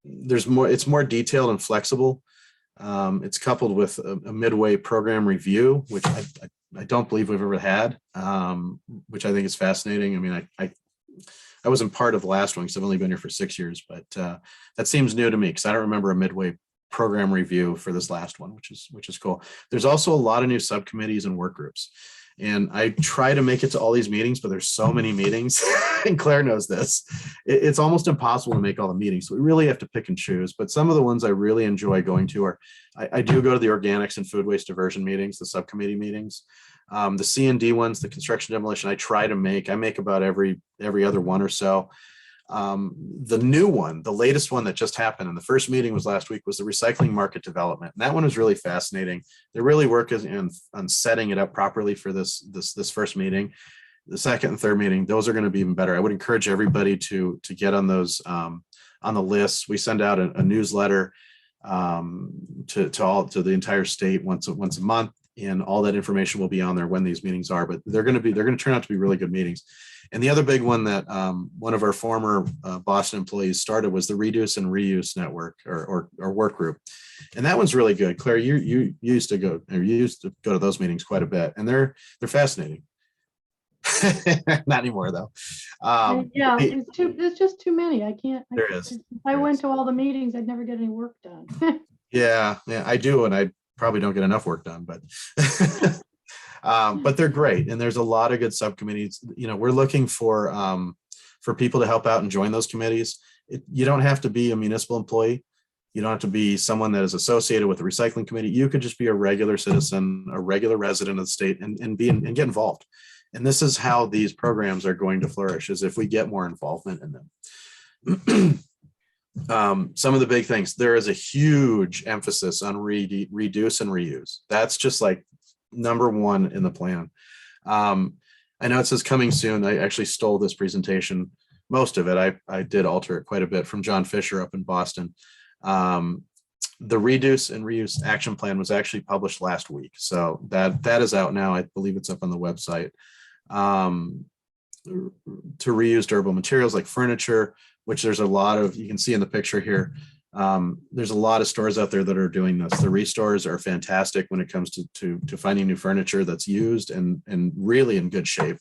S3: it's more detailed and flexible. It's coupled with a midway program review, which I don't believe we've ever had, which I think is fascinating. I mean, I wasn't part of the last one because I've only been here for 6 years, but that seems new to me because I don't remember a midway program review for this last one, which is cool. There's also a lot of new subcommittees and work groups. And I try to make it to all these meetings, but there's so many meetings, and Claire knows this. It's almost impossible to make all the meetings. So we really have to pick and choose. But some of the ones I really enjoy going to are, I do go to the organics and food waste diversion meetings, the subcommittee meetings. The C&D ones, the construction demolition, I make about every other one or so. The new one, the latest one that just happened, and the first meeting was last week, was the recycling market development. And that one was really fascinating. They really work on setting it up properly for this first meeting. The second and third meeting, those are going to be even better. I would encourage everybody to get on those on the list. We send out a newsletter to the entire state once a month, and all that information will be on there when these meetings are. But they're going to turn out to be really good meetings. And the other big one that one of our former Boston employees started was the Reduce and Reuse Network or work group. And that one's really good. Claire, you used to go to those meetings quite a bit, and they're fascinating. Not anymore though.
S2: Yeah, there's just too many. I can't.
S3: There is.
S2: If I went to all the meetings, I'd never get any work done.
S3: Yeah, I do, and I probably don't get enough work done, but but they're great, and there's a lot of good subcommittees. We're looking for people to help out and join those committees. You don't have to be a municipal employee. You don't have to be someone that is associated with the recycling committee. You could just be a regular citizen, a regular resident of the state, and get involved. And this is how these programs are going to flourish, is if we get more involvement in them. Some of the big things, there is a huge emphasis on reduce and reuse. That's just like number one in the plan. I know it says coming soon. I actually stole this presentation, most of it. I did alter it quite a bit from John Fisher up in Boston. The Reduce and Reuse Action Plan was actually published last week. So that is out now. I believe it's up on the website. To reuse durable materials like furniture, which there's a lot of, you can see in the picture here. There's a lot of stores out there that are doing this. The restores are fantastic when it comes to finding new furniture that's used and really in good shape.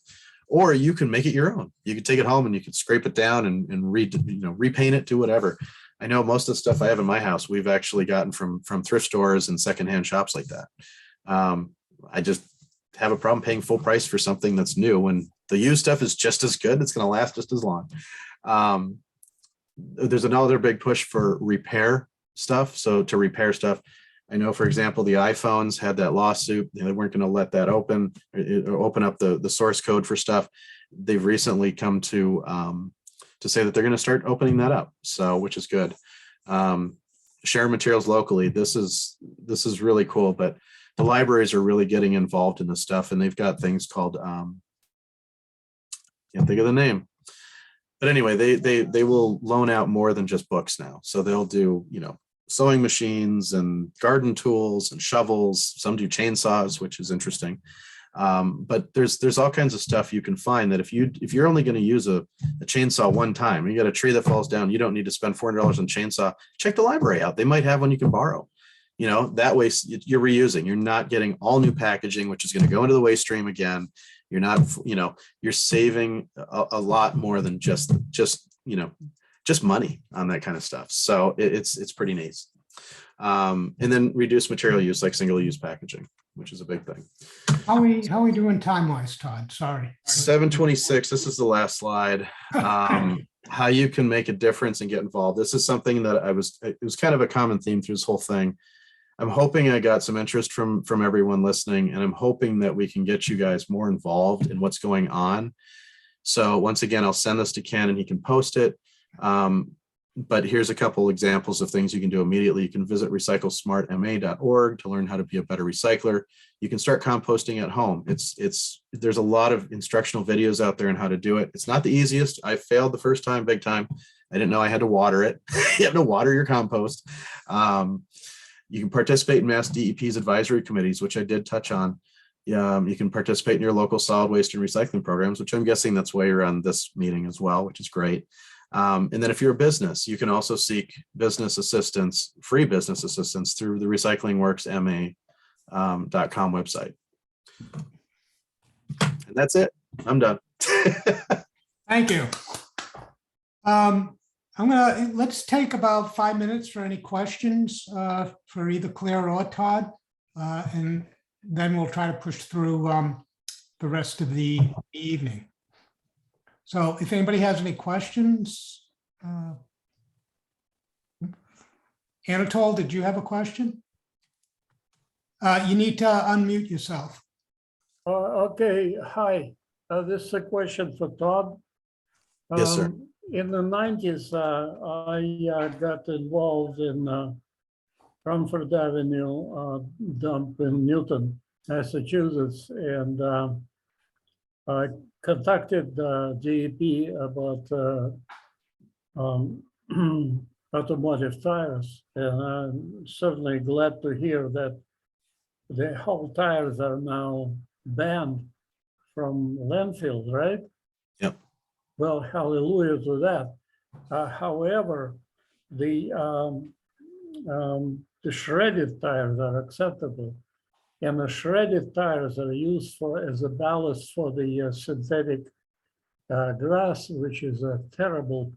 S3: Or you can make it your own. You can take it home and you can scrape it down and repaint it, do whatever. I know most of the stuff I have in my house, we've actually gotten from thrift stores and secondhand shops like that. I just have a problem paying full price for something that's new when the used stuff is just as good. It's going to last just as long. There's another big push for repair stuff. So to repair stuff, I know, for example, the iPhones had that lawsuit. They weren't going to let that open up the source code for stuff. They've recently come to say that they're going to start opening that up. So, which is good. Share materials locally. This is really cool, but the libraries are really getting involved in this stuff, and they've got things called, can't think of the name. But anyway, they will loan out more than just books now. So they'll do, sewing machines and garden tools and shovels. Some do chainsaws, which is interesting. But there's all kinds of stuff you can find that if you're only going to use a chainsaw one time, you got a tree that falls down, you don't need to spend $400 on chainsaw. Check the library out. They might have one you can borrow. That way you're reusing. You're not getting all new packaging, which is going to go into the waste stream again. You're not, you're saving a lot more than just money on that kind of stuff. So it's pretty neat. And then reduce material use, like single-use packaging, which is a big thing.
S1: How are we doing time-wise, Todd? Sorry.
S3: 7:26. This is the last slide. How you can make a difference and get involved. This is something that it was kind of a common theme through this whole thing. I'm hoping I got some interest from everyone listening, and I'm hoping that we can get you guys more involved in what's going on. So once again, I'll send this to Ken and he can post it. But here's a couple examples of things you can do immediately. You can visit recyclesmartma.org to learn how to be a better recycler. You can start composting at home. There's a lot of instructional videos out there on how to do it. It's not the easiest. I failed the first time, big time. I didn't know I had to water it. You have to water your compost. You can participate in Mass DEP's advisory committees, which I did touch on. You can participate in your local solid waste and recycling programs, which I'm guessing that's why you're on this meeting as well, which is great. And then if you're a business, you can also seek business assistance, free business assistance through the recyclingworksma.com website. And that's it. I'm done.
S1: Thank you. Let's take about 5 minutes for any questions for either Claire or Todd. And then we'll try to push through the rest of the evening. So if anybody has any questions, Anatole, did you have a question? You need to unmute yourself.
S4: Okay, hi. This is a question for Todd.
S3: Yes, sir.
S4: In the 90s, I got involved in Rumford Avenue dump in Newton, Massachusetts, and I contacted DEP about automotive tires, and I'm certainly glad to hear that the whole tires are now banned from landfills, right?
S3: Yep.
S4: Well, hallelujah to that. However, the shredded tires are acceptable, and the shredded tires are used as a ballast for the synthetic grass, which is a terrible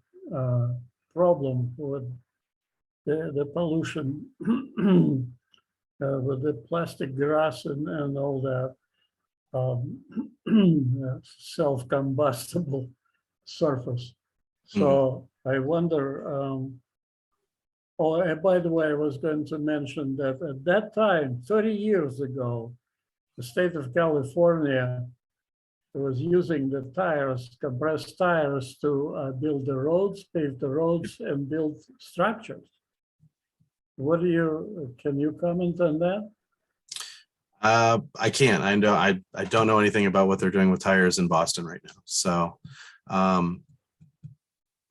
S4: problem with the pollution with the plastic grass and all that self-combustible surface. So I wonder, oh, and by the way, I was going to mention that at that time, 30 years ago, the state of California was using the tires, compressed tires, to build the roads, pave the roads, and build structures. What do you, can you comment on that?
S3: I can't. I don't know anything about what they're doing with tires in Boston right now. So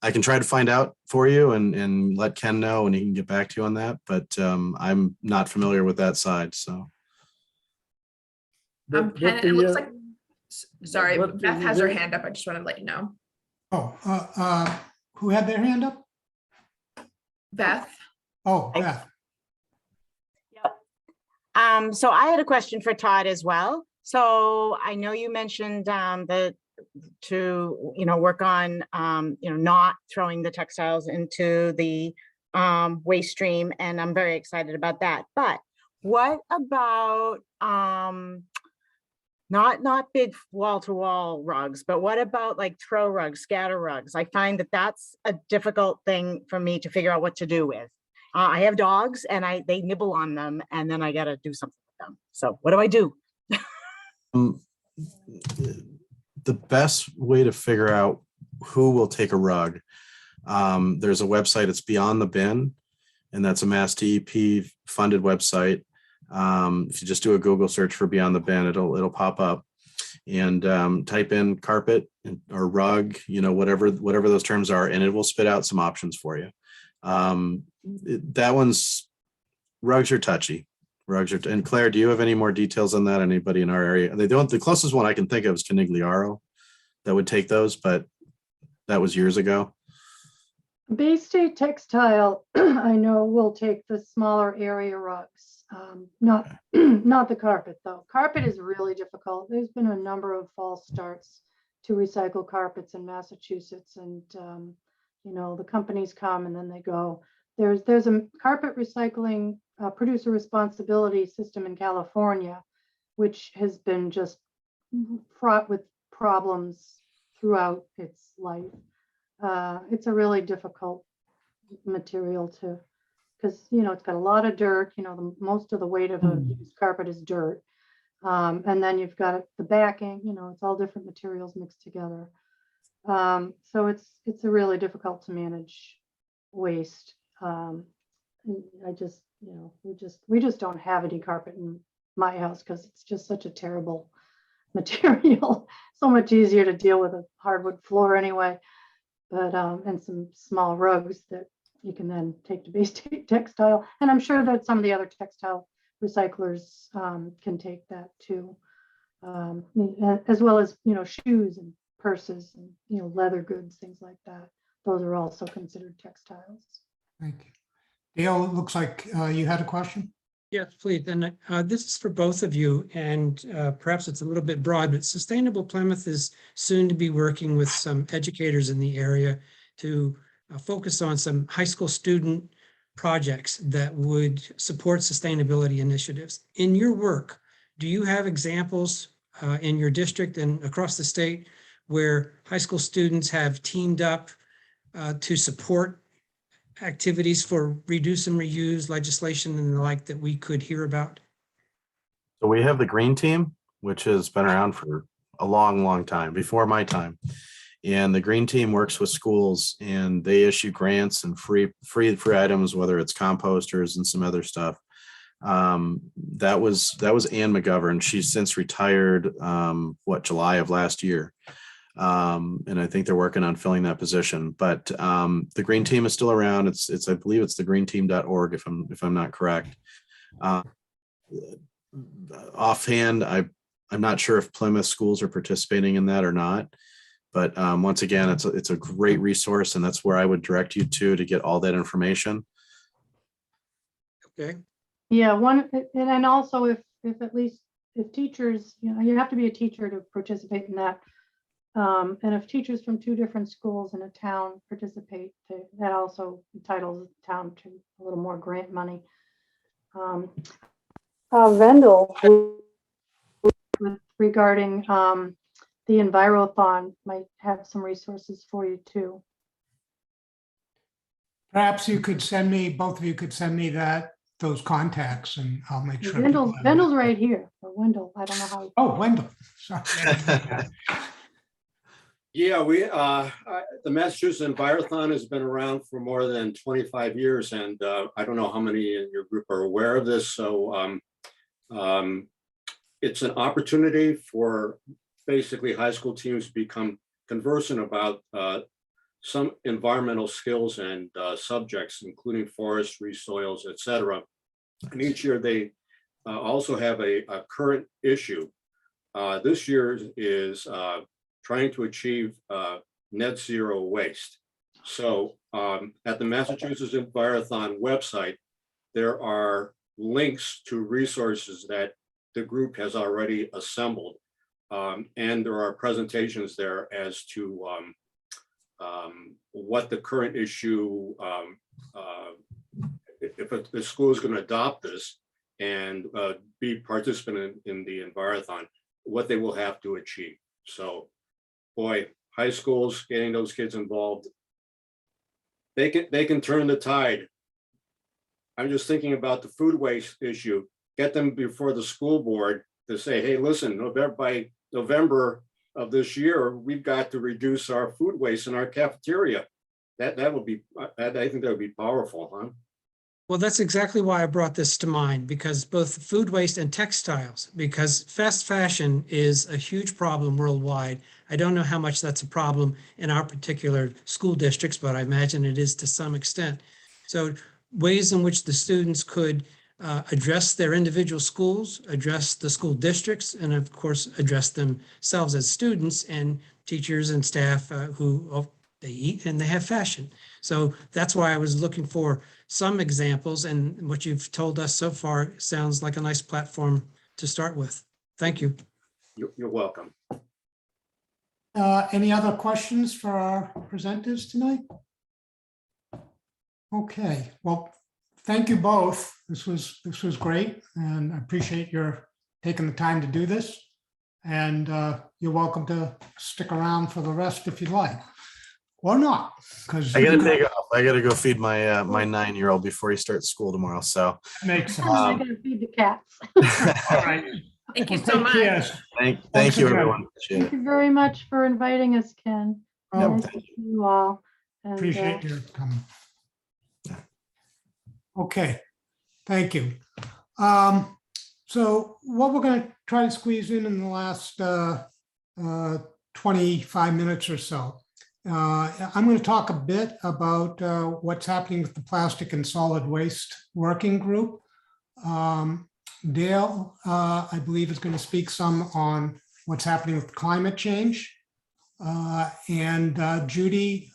S3: I can try to find out for you and let Ken know, and he can get back to you on that. But I'm not familiar with that side. So
S4: But
S5: Ken, it
S4: the,
S5: looks like, sorry,
S4: but
S5: Beth has her
S4: the-
S5: hand up. I just want to let you know.
S1: Oh, who had their hand up?
S5: Beth,
S1: Oh,
S6: I-
S1: Beth.
S6: So I had a question for Todd as well. So I know you mentioned that to, work on, not throwing the textiles into the waste stream, and I'm very excited about that. But what about not big wall-to-wall rugs, but what about like throw rugs, scatter rugs? I find that that's a difficult thing for me to figure out what to do with. I have dogs and they nibble on them, and then I got to do something with them. So what do I do?
S3: the best way to figure out who will take a rug, there's a website, it's Beyond the Bin, and that's a Mass DEP funded website. If you just do a Google search for Beyond the Bin, it'll pop up, and type in carpet or rug, whatever those terms are, and it will spit out some options for you. Rugs are touchy. And Claire, do you have any more details on that? Anybody in our area? The closest one I can think of is Canigliaro that would take those, but that was years ago.
S2: Bay State Textile, I know, will take the smaller area rugs, not the carpet though. Carpet is really difficult. There's been a number of false starts to recycle carpets in Massachusetts, and the companies come and then they go. There's a carpet recycling producer responsibility system in California, which has been just fraught with problems throughout its life. It's a really difficult material because it's got a lot of dirt. Most of the weight of a used carpet is dirt, and then you've got the backing. It's all different materials mixed together. So it's a really difficult to manage waste. We just don't have any carpet in my house because it's just such a terrible material. So much easier to deal with a hardwood floor anyway. But and some small rugs that you can then take to Bay State Textile. And I'm sure that some of the other textile recyclers can take that too, as well as shoes and purses and leather goods, things like that. those are also considered textiles.
S1: Thank you. Dale, it looks like you had a question?
S7: Yes, please. And this is for both of you, and perhaps it's a little bit broad, but Sustainable Plymouth is soon to be working with some educators in the area to focus on some high school student projects that would support sustainability initiatives. In your work, do you have examples in your district and across the state where high school students have teamed up to support activities for reduce and reuse legislation and the like that we could hear about?
S3: So we have the Green Team, which has been around for a long, long time, before my time. And the Green Team works with schools and they issue grants and free items, whether it's composters and some other stuff. That was Ann McGovern. She's since retired, July of last year. And I think they're working on filling that position, but the Green Team is still around. It's I believe it's thegreenteam.org if I'm not correct. Offhand, I'm not sure if Plymouth schools are participating in that or not. But once again, it's a great resource, and that's where I would direct you to get all that information.
S7: Okay.
S2: Yeah, and then also if at least if teachers, you have to be a teacher to participate in that. And if teachers from 2 different schools in a town participate, that also entitles the town to a little more grant money. Vendel, regarding the Envirothon, might have some resources for you too.
S1: Perhaps you could send me, both of you could send me those contacts, and I'll make sure. people have it.
S2: Vendel's right here, or Wendell, I don't know how.
S1: Oh, Wendell. Sorry.
S8: Yeah, the Massachusetts Envirothon has been around for more than 25 years, and I don't know how many in your group are aware of this. So it's an opportunity for basically high school teams to become conversant about some environmental skills and subjects, including forestry, soils, etc. And each year they also have a current issue. This year is trying to achieve net zero waste. So at the Massachusetts Envirothon website, there are links to resources that the group has already assembled. And there are presentations there as to what the current issue, if the school is going to adopt this and be participant in the Envirothon, what they will have to achieve. So, boy, high schools, getting those kids involved, they can turn the tide. I'm just thinking about the food waste issue. Get them before the school board to say, hey, listen, by November of this year, we've got to reduce our food waste in our cafeteria. That would be, I think that would be powerful, huh?
S7: Well, that's exactly why I brought this to mind, because both food waste and textiles, because fast fashion is a huge problem worldwide. I don't know how much that's a problem in our particular school districts, but I imagine it is to some extent. So ways in which the students could address their individual schools, address the school districts, and of course, address themselves as students and teachers and staff who they eat and they have fashion. So that's why I was looking for some examples, and what you've told us so far sounds like a nice platform to start with. Thank you.
S8: You're welcome.
S1: Any other questions for our presenters tonight? Okay, well, thank you both. This was great, and I appreciate your taking the time to do this. And you're welcome to stick around for the rest if you'd like, or not. Because
S3: I gotta take off. I gotta go feed my my 9-year-old before he starts school tomorrow. So
S1: makes sense.
S2: I gotta feed the cats.
S1: All right.
S5: Thank you
S1: Well,
S5: so
S1: take
S5: much.
S1: care.
S3: thank
S1: Thanks
S3: you,
S1: again.
S3: everyone. Appreciate
S2: Thank
S3: it.
S2: you very much for inviting us, Ken.
S1: Oh,
S2: Nice to see you all. And,
S1: appreciate your coming. Okay, thank you. So what we're going to try to squeeze in the last 25 minutes or so. I'm going to talk a bit about what's happening with the Plastic and Solid Waste Working Group. Dale, I believe, is going to speak some on what's happening with climate change. And Judy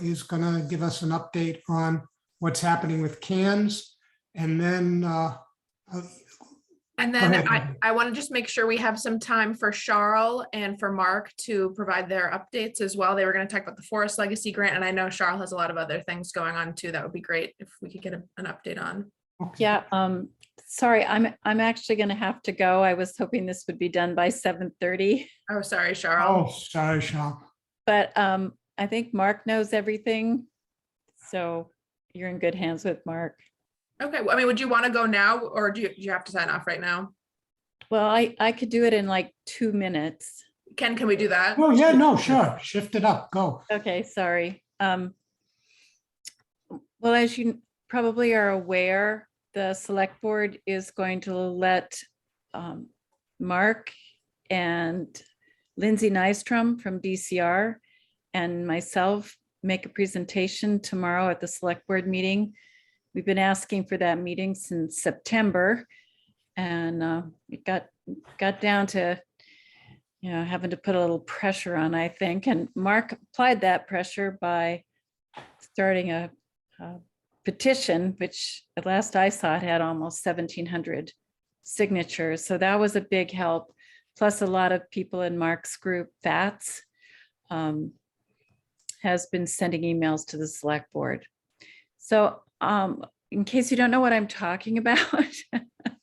S1: is going to give us an update on what's happening with cans. And then,
S5: And
S1: Go
S5: then
S1: ahead.
S5: I want to just make sure we have some time for Charles and for Mark to provide their updates as well. They were going to talk about the Forest Legacy Grant, and I know Charles has a lot of other things going on too. That would be great if we could get an update on.
S9: Yeah, sorry, I'm actually gonna have to go. I was hoping this would be done by 7:30,
S5: Oh, sorry,
S1: Oh,
S5: Charles.
S1: sorry, Sean.
S9: but I think Mark knows everything. So you're in good hands with Mark.
S5: Okay, well, I mean, would you want to go now, or do you have to sign off right now?
S9: Well, I could do it in like 2 minutes.
S5: Ken, can we do that?
S1: Oh, yeah, no, sure. Shift it up. Go.
S9: Okay, sorry. Well, as you probably are aware, the select board is going to let Mark and Lindsay Nystrom from DCR and myself make a presentation tomorrow at the select board meeting. We've been asking for that meeting since September, and it got down to, you know, having to put a little pressure on, I think. And Mark applied that pressure by starting a petition, which at last I saw it had almost 1,700 signatures. So that was a big help. Plus a lot of people in Mark's group, FATS, has been sending emails to the select board. So in case you don't know what I'm talking about,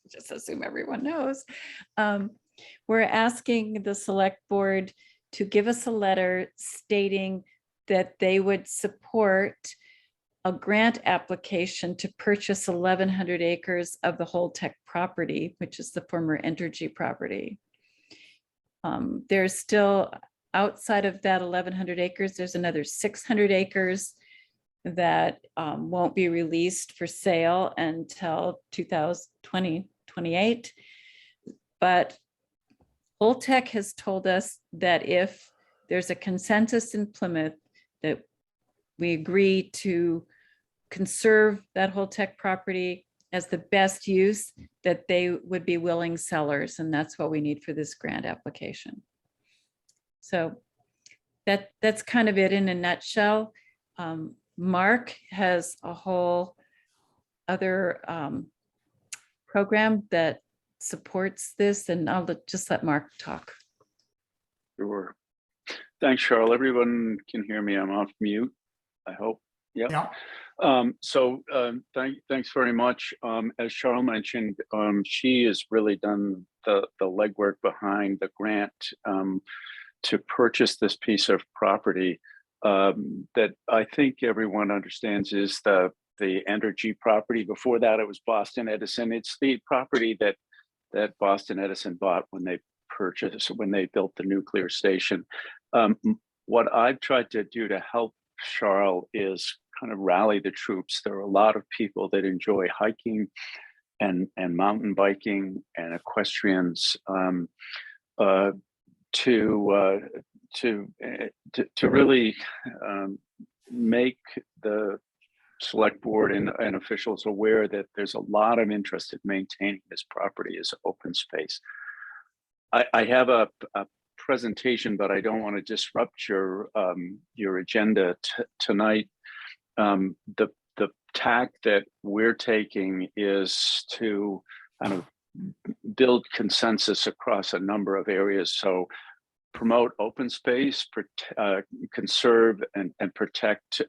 S9: just assume everyone knows. We're asking the select board to give us a letter stating that they would support a grant application to purchase 1,100 acres of the Holtec property, which is the former Entergy property. There's still, outside of that 1,100 acres, there's another 600 acres that won't be released for sale until 2028. But Holtec has told us that if there's a consensus in Plymouth that we agree to conserve that Holtec property as the best use, that they would be willing sellers, and that's what we need for this grant application. So that's kind of it in a nutshell. Mark has a whole other program that supports this, and I'll just let Mark talk.
S10: Sure. Thanks, Charles. Everyone can hear me. I'm off mute, I hope. Yep.
S1: Yeah.
S10: Thanks very much. As Charles mentioned, she has really done the legwork behind the grant to purchase this piece of property that I think everyone understands is the Entergy property. Before that, it was Boston Edison. It's the property that Boston Edison bought when they built the nuclear station. What I've tried to do to help Charles is kind of rally the troops. There are a lot of people that enjoy hiking and mountain biking and equestrians to really make the select board and officials aware that there's a lot of interest in maintaining this property as open space. I have a presentation, but I don't want to disrupt your agenda tonight. The tack that we're taking is to kind of build consensus across a number of areas. So promote open space, conserve and protect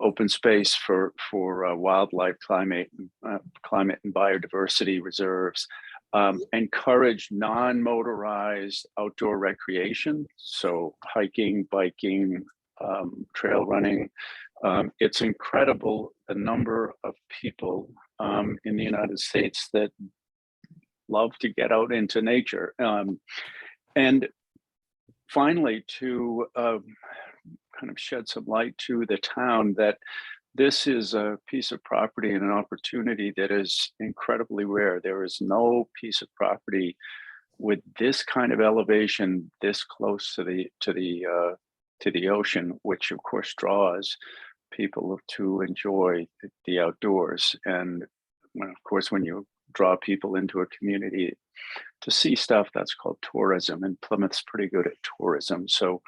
S10: open space for wildlife, climate and biodiversity reserves. Encourage non-motorized outdoor recreation, so hiking, biking, trail running. It's incredible the number of people in the United States that love to get out into nature. And finally, to kind of shed some light to the town that this is a piece of property and an opportunity that is incredibly rare. There is no piece of property with this kind of elevation this close to the ocean, which of course draws people to enjoy the outdoors. And of course, when you draw people into a community to see stuff. That's called tourism, and Plymouth's pretty good at tourism. So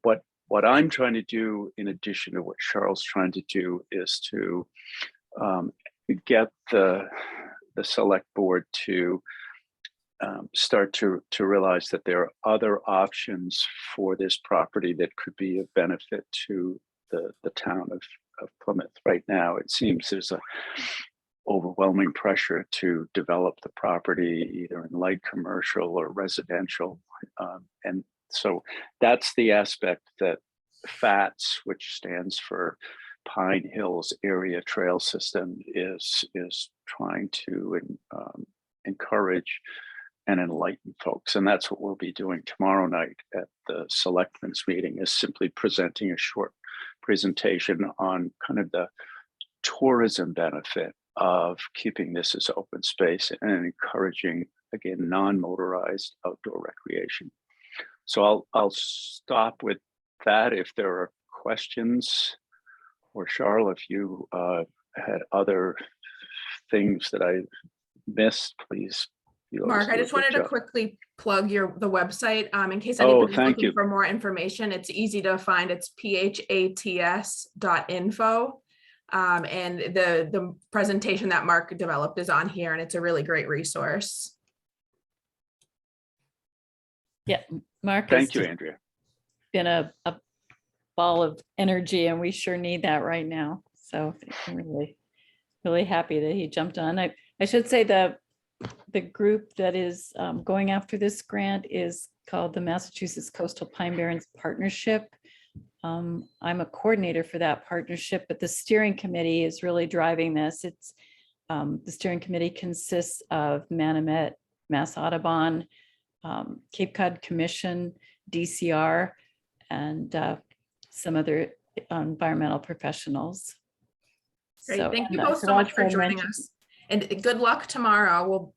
S10: what I'm trying to do, in addition to what Charles trying to do, is to get the select board to start to realize that there are other options for this property that could be of benefit to the town of Plymouth. Right now, it seems there's a overwhelming pressure to develop the property either in light commercial or residential. And so that's the aspect that FATS, which stands for Pine Hills Area Trail System, is trying to encourage and enlighten folks. And that's what we'll be doing tomorrow night at the selectmen's meeting, is simply presenting a short presentation on kind of the tourism benefit of keeping this as open space and encouraging, again, non-motorized outdoor recreation. So I'll stop with that. If there are questions, or Charles, if you had other things that I missed, please.
S5: Mark, I just wanted to quickly plug the website in case
S10: Oh,
S5: anybody's
S10: thank
S5: looking
S10: you.
S5: for more information. It's easy to find. It's phats.info. And the presentation that Mark developed is on here, and it's a really great resource.
S9: Yeah, Mark has
S10: Thank you,
S9: just
S10: Andrea.
S9: been a ball of energy, and we sure need that right now. So I'm really happy that he jumped on. I should say the group that is going after this grant is called the Massachusetts Coastal Pine Barrens Partnership. I'm a coordinator for that partnership, but the steering committee is really driving this. It's the steering committee consists of Manomet, Mass Audubon, Cape Cod Commission, DCR, and some other environmental professionals.
S5: Great.
S9: So,
S5: Thank you
S9: and I
S5: both
S9: should
S5: so much for
S9: also
S5: joining
S9: mention-
S5: us. And good luck tomorrow.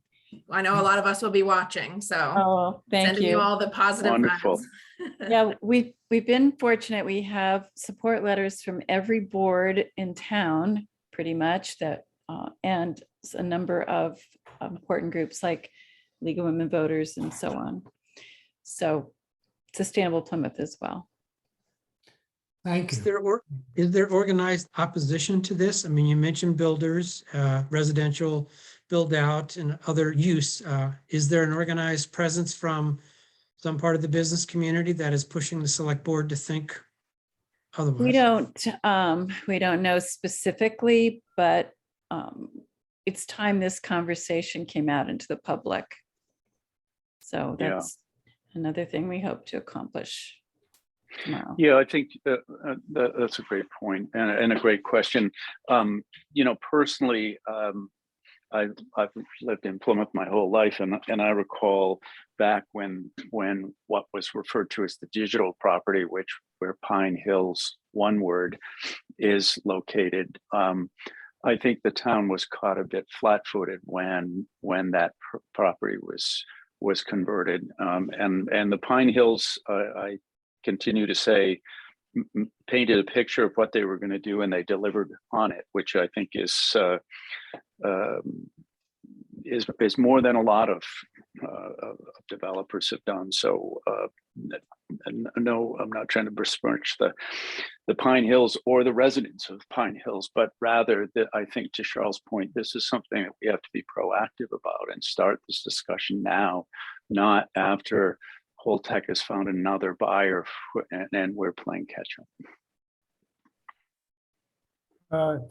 S5: I know a lot of us will be watching, so
S9: Oh, thank
S5: sending you
S9: you.
S5: all the positive
S10: Wonderful.
S5: vibes.
S9: Yeah, we've been fortunate. We have support letters from every board in town, pretty much, that and a number of important groups like League of Women Voters and so on. So Sustainable Plymouth as well.
S1: Thank
S7: Is
S1: you.
S7: there organized opposition to this? I mean, you mentioned builders, residential build out and other use. Is there an organized presence from some part of the business community that is pushing the select board to think otherwise?
S9: We don't know specifically, but it's time this conversation came out into the public. So
S10: Yeah.
S9: that's another thing we hope to accomplish tomorrow.
S10: Yeah, I think that's a great point and a great question. Personally, I've lived in Plymouth my whole life, and I recall back when what was referred to as the digital property, where Pine Hills, one word, is located. I think the town was caught a bit flat-footed when that property was converted, and the Pine Hills, I continue to say, painted a picture of what they were going to do, and they delivered on it, which I think is more than a lot of developers have done. So no, I'm not trying to besmirch the Pine Hills or the residents of Pine Hills, but rather that I think, to Charles' point, this is something that we have to be proactive about and start this discussion now, not after Holtec has found another buyer and we're playing catch up.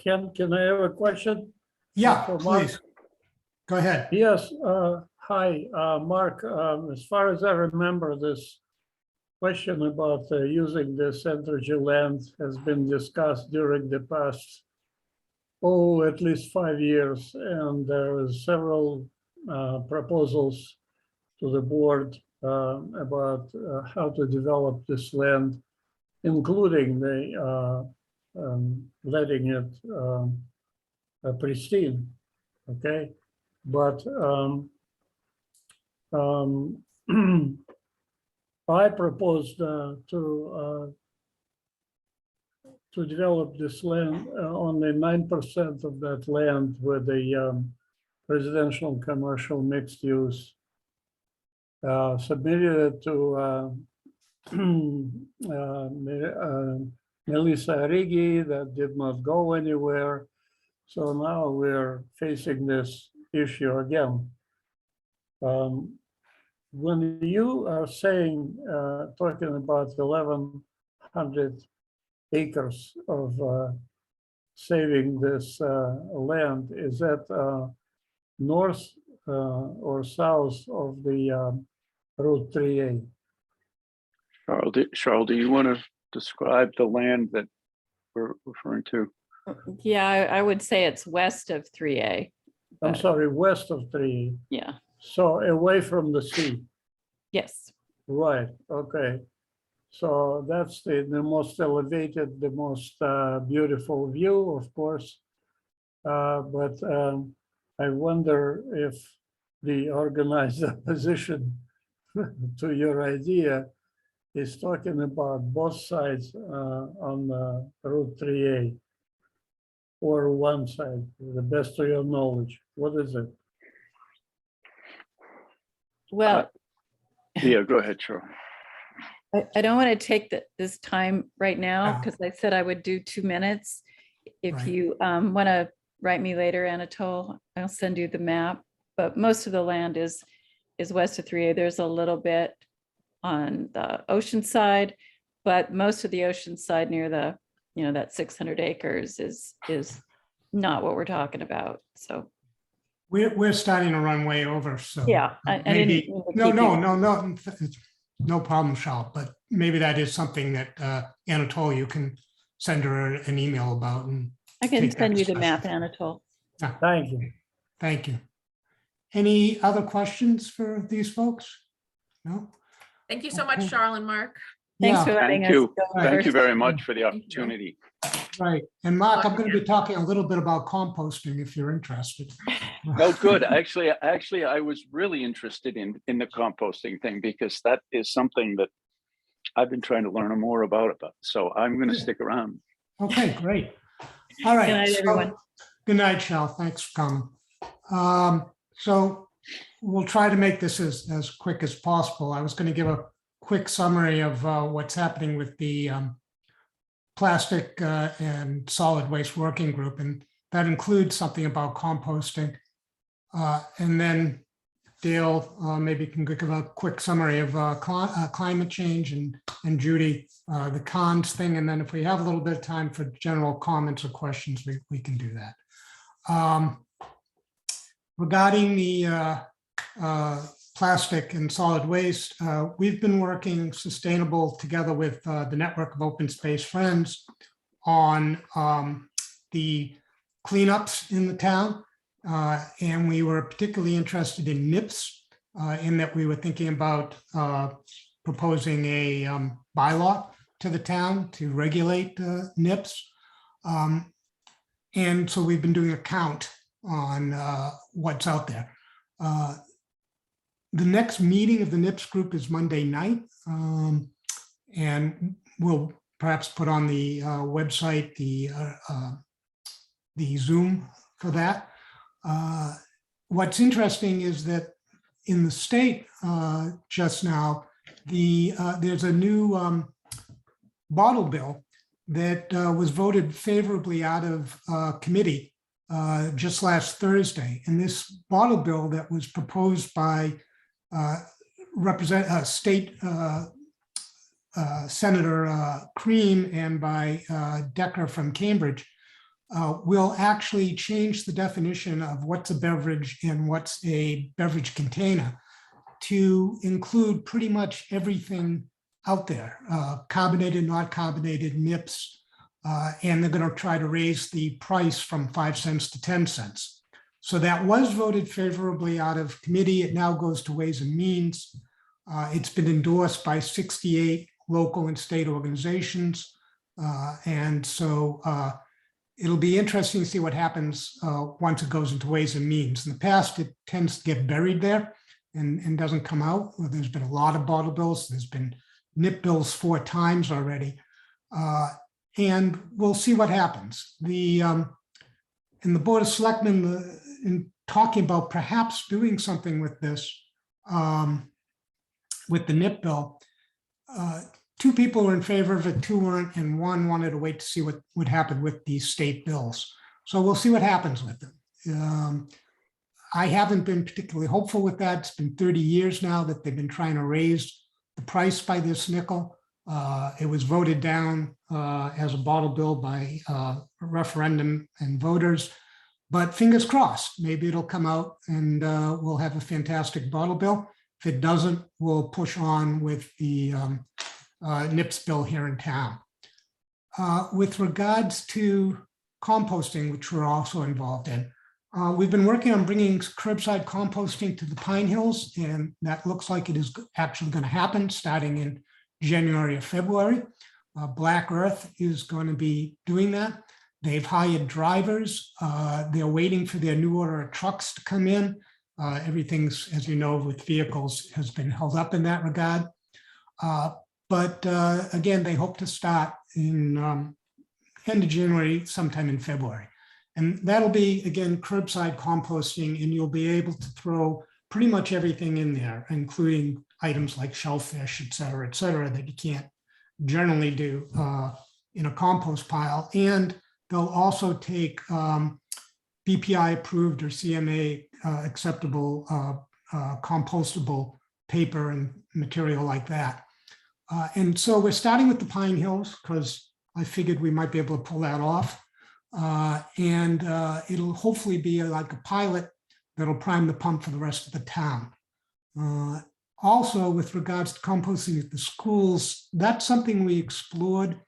S4: Can I have a question?
S1: Yeah,
S4: For Mark?
S1: please. Go ahead.
S4: Yes, hi, Mark. As far as I remember, this question about using this energy land has been discussed during the past, at least 5 years. And there was several proposals to the board about how to develop this land, including the letting it pristine, okay? But I proposed to develop this land, only 9% of that land with the residential and commercial mixed use. Submitted it to Melissa Rigi, that did not go anywhere. So now we're facing this issue again. When you are saying, talking about 1,100 acres of saving this land, is that north or south of the Route 3A?
S10: Charles, do you want to describe the land that we're referring to?
S9: Yeah, I would say it's west of 3A.
S4: I'm
S9: but
S4: sorry, west of 3A.
S9: Yeah,
S4: So away from the sea.
S9: yes.
S4: Right, okay. So that's the most elevated, the most beautiful view, of course. But I wonder if the organized opposition to your idea is talking about both sides on Route 3A, or one side, to the best of your knowledge. What is it?
S9: Well,
S10: Yeah, go ahead, Charles.
S9: I don't want to take this time right now
S1: Yeah.
S9: because I said I would do 2 minutes. If
S1: Right.
S9: you want to write me later, Anatole, I'll send you the map. But most of the land is west of 3A. There's a little bit on the ocean side, but most of the ocean side near the, that 600 acres is not what we're talking about. So,
S1: We're starting to run way over, so.
S9: yeah. I didn't
S1: Maybe,
S9: mean to
S1: no,
S9: keep
S1: no,
S9: you-
S1: no, no, no problem, Charles, but maybe that is something that Anatole, you can send her an email about, and
S9: I can
S1: take that
S9: send you the map,
S1: discussion.
S9: Anatole.
S4: Thank you.
S1: thank you. Any other questions for these folks? No?
S5: Thank you so much,
S1: Okay.
S5: Charles and Mark.
S9: Thanks
S1: Yeah.
S9: for letting
S10: Thank
S9: us
S10: you.
S9: go
S10: Thank you
S9: first.
S10: very much for the
S5: Thank you.
S10: opportunity.
S1: Right, and Mark, I'm going to be talking a little bit about composting if you're interested.
S10: Oh, good. Actually, I was really interested in the composting thing because that is something that I've been trying to learn more about. So I'm going to stick around.
S1: Okay, great. All right.
S9: Good night,
S1: so-
S9: everyone.
S1: Good night, Shal. Thanks for coming. So we'll try to make this as quick as possible. I was going to give a quick summary of what's happening with the plastic and solid waste working group, and that includes something about composting. And then Dale maybe can give a quick summary of climate change, and Judy, the cons thing. And then if we have a little bit of time for general comments or questions, we can do that. Regarding the plastic and solid waste, we've been working sustainable together with the Network of Open Space Friends on the cleanups in the town. And we were particularly interested in NIPS in that we were thinking about proposing a bylaw to the town to regulate NIPS. And so we've been doing a count on what's out there. The next meeting of the NIPS group is Monday night. And we'll perhaps put on the website the Zoom for that. What's interesting is that in the state just now, there's a new bottle bill that was voted favorably out of committee just last Thursday. And this bottle bill that was proposed by State Senator Cream and by Decker from Cambridge will actually change the definition of what's a beverage and what's a beverage container to include pretty much everything out there, carbonated, not carbonated, NIPS, and they're going to try to raise the price from 5 cents to 10 cents. So that was voted favorably out of committee. It now goes to Ways and Means. It's been endorsed by 68 local and state organizations. And so it'll be interesting to see what happens once it goes into Ways and Means. In the past, it tends to get buried there and doesn't come out. There's been a lot of bottle bills. There's been NIP bills 4 times already. And we'll see what happens. In the Board of Selectmen, in talking about perhaps doing something with this, with the NIP bill. Two people were in favor of it, two weren't, and one wanted to wait to see what would happen with these state bills. So we'll see what happens with them. I haven't been particularly hopeful with that. It's been 30 years now that they've been trying to raise the price by this nickel. It was voted down as a bottle bill by referendum and voters, but fingers crossed, maybe it'll come out and we'll have a fantastic bottle bill. If it doesn't, we'll push on with the NIPS bill here in town. With regards to composting, which we're also involved in, we've been working on bringing curbside composting to the Pine Hills, and that looks like it is actually going to happen starting in January or February. Black Earth is going to be doing that. They've hired drivers. They're waiting for their new order of trucks to come in. Everything's, as you know, with vehicles has been held up in that regard. But again, they hope to start in end of January, sometime in February. And that'll be, again, curbside composting, and you'll be able to throw pretty much everything in there, including items like shellfish, et cetera, that you can't generally do in a compost pile. And they'll also take BPI approved or CMA acceptable compostable paper and material like that. And so we're starting with the Pine Hills because I figured we might be able to pull that off. And it'll hopefully be like a pilot that'll prime the pump for the rest of the town. Also, with regards to composting at the schools, that's something we explored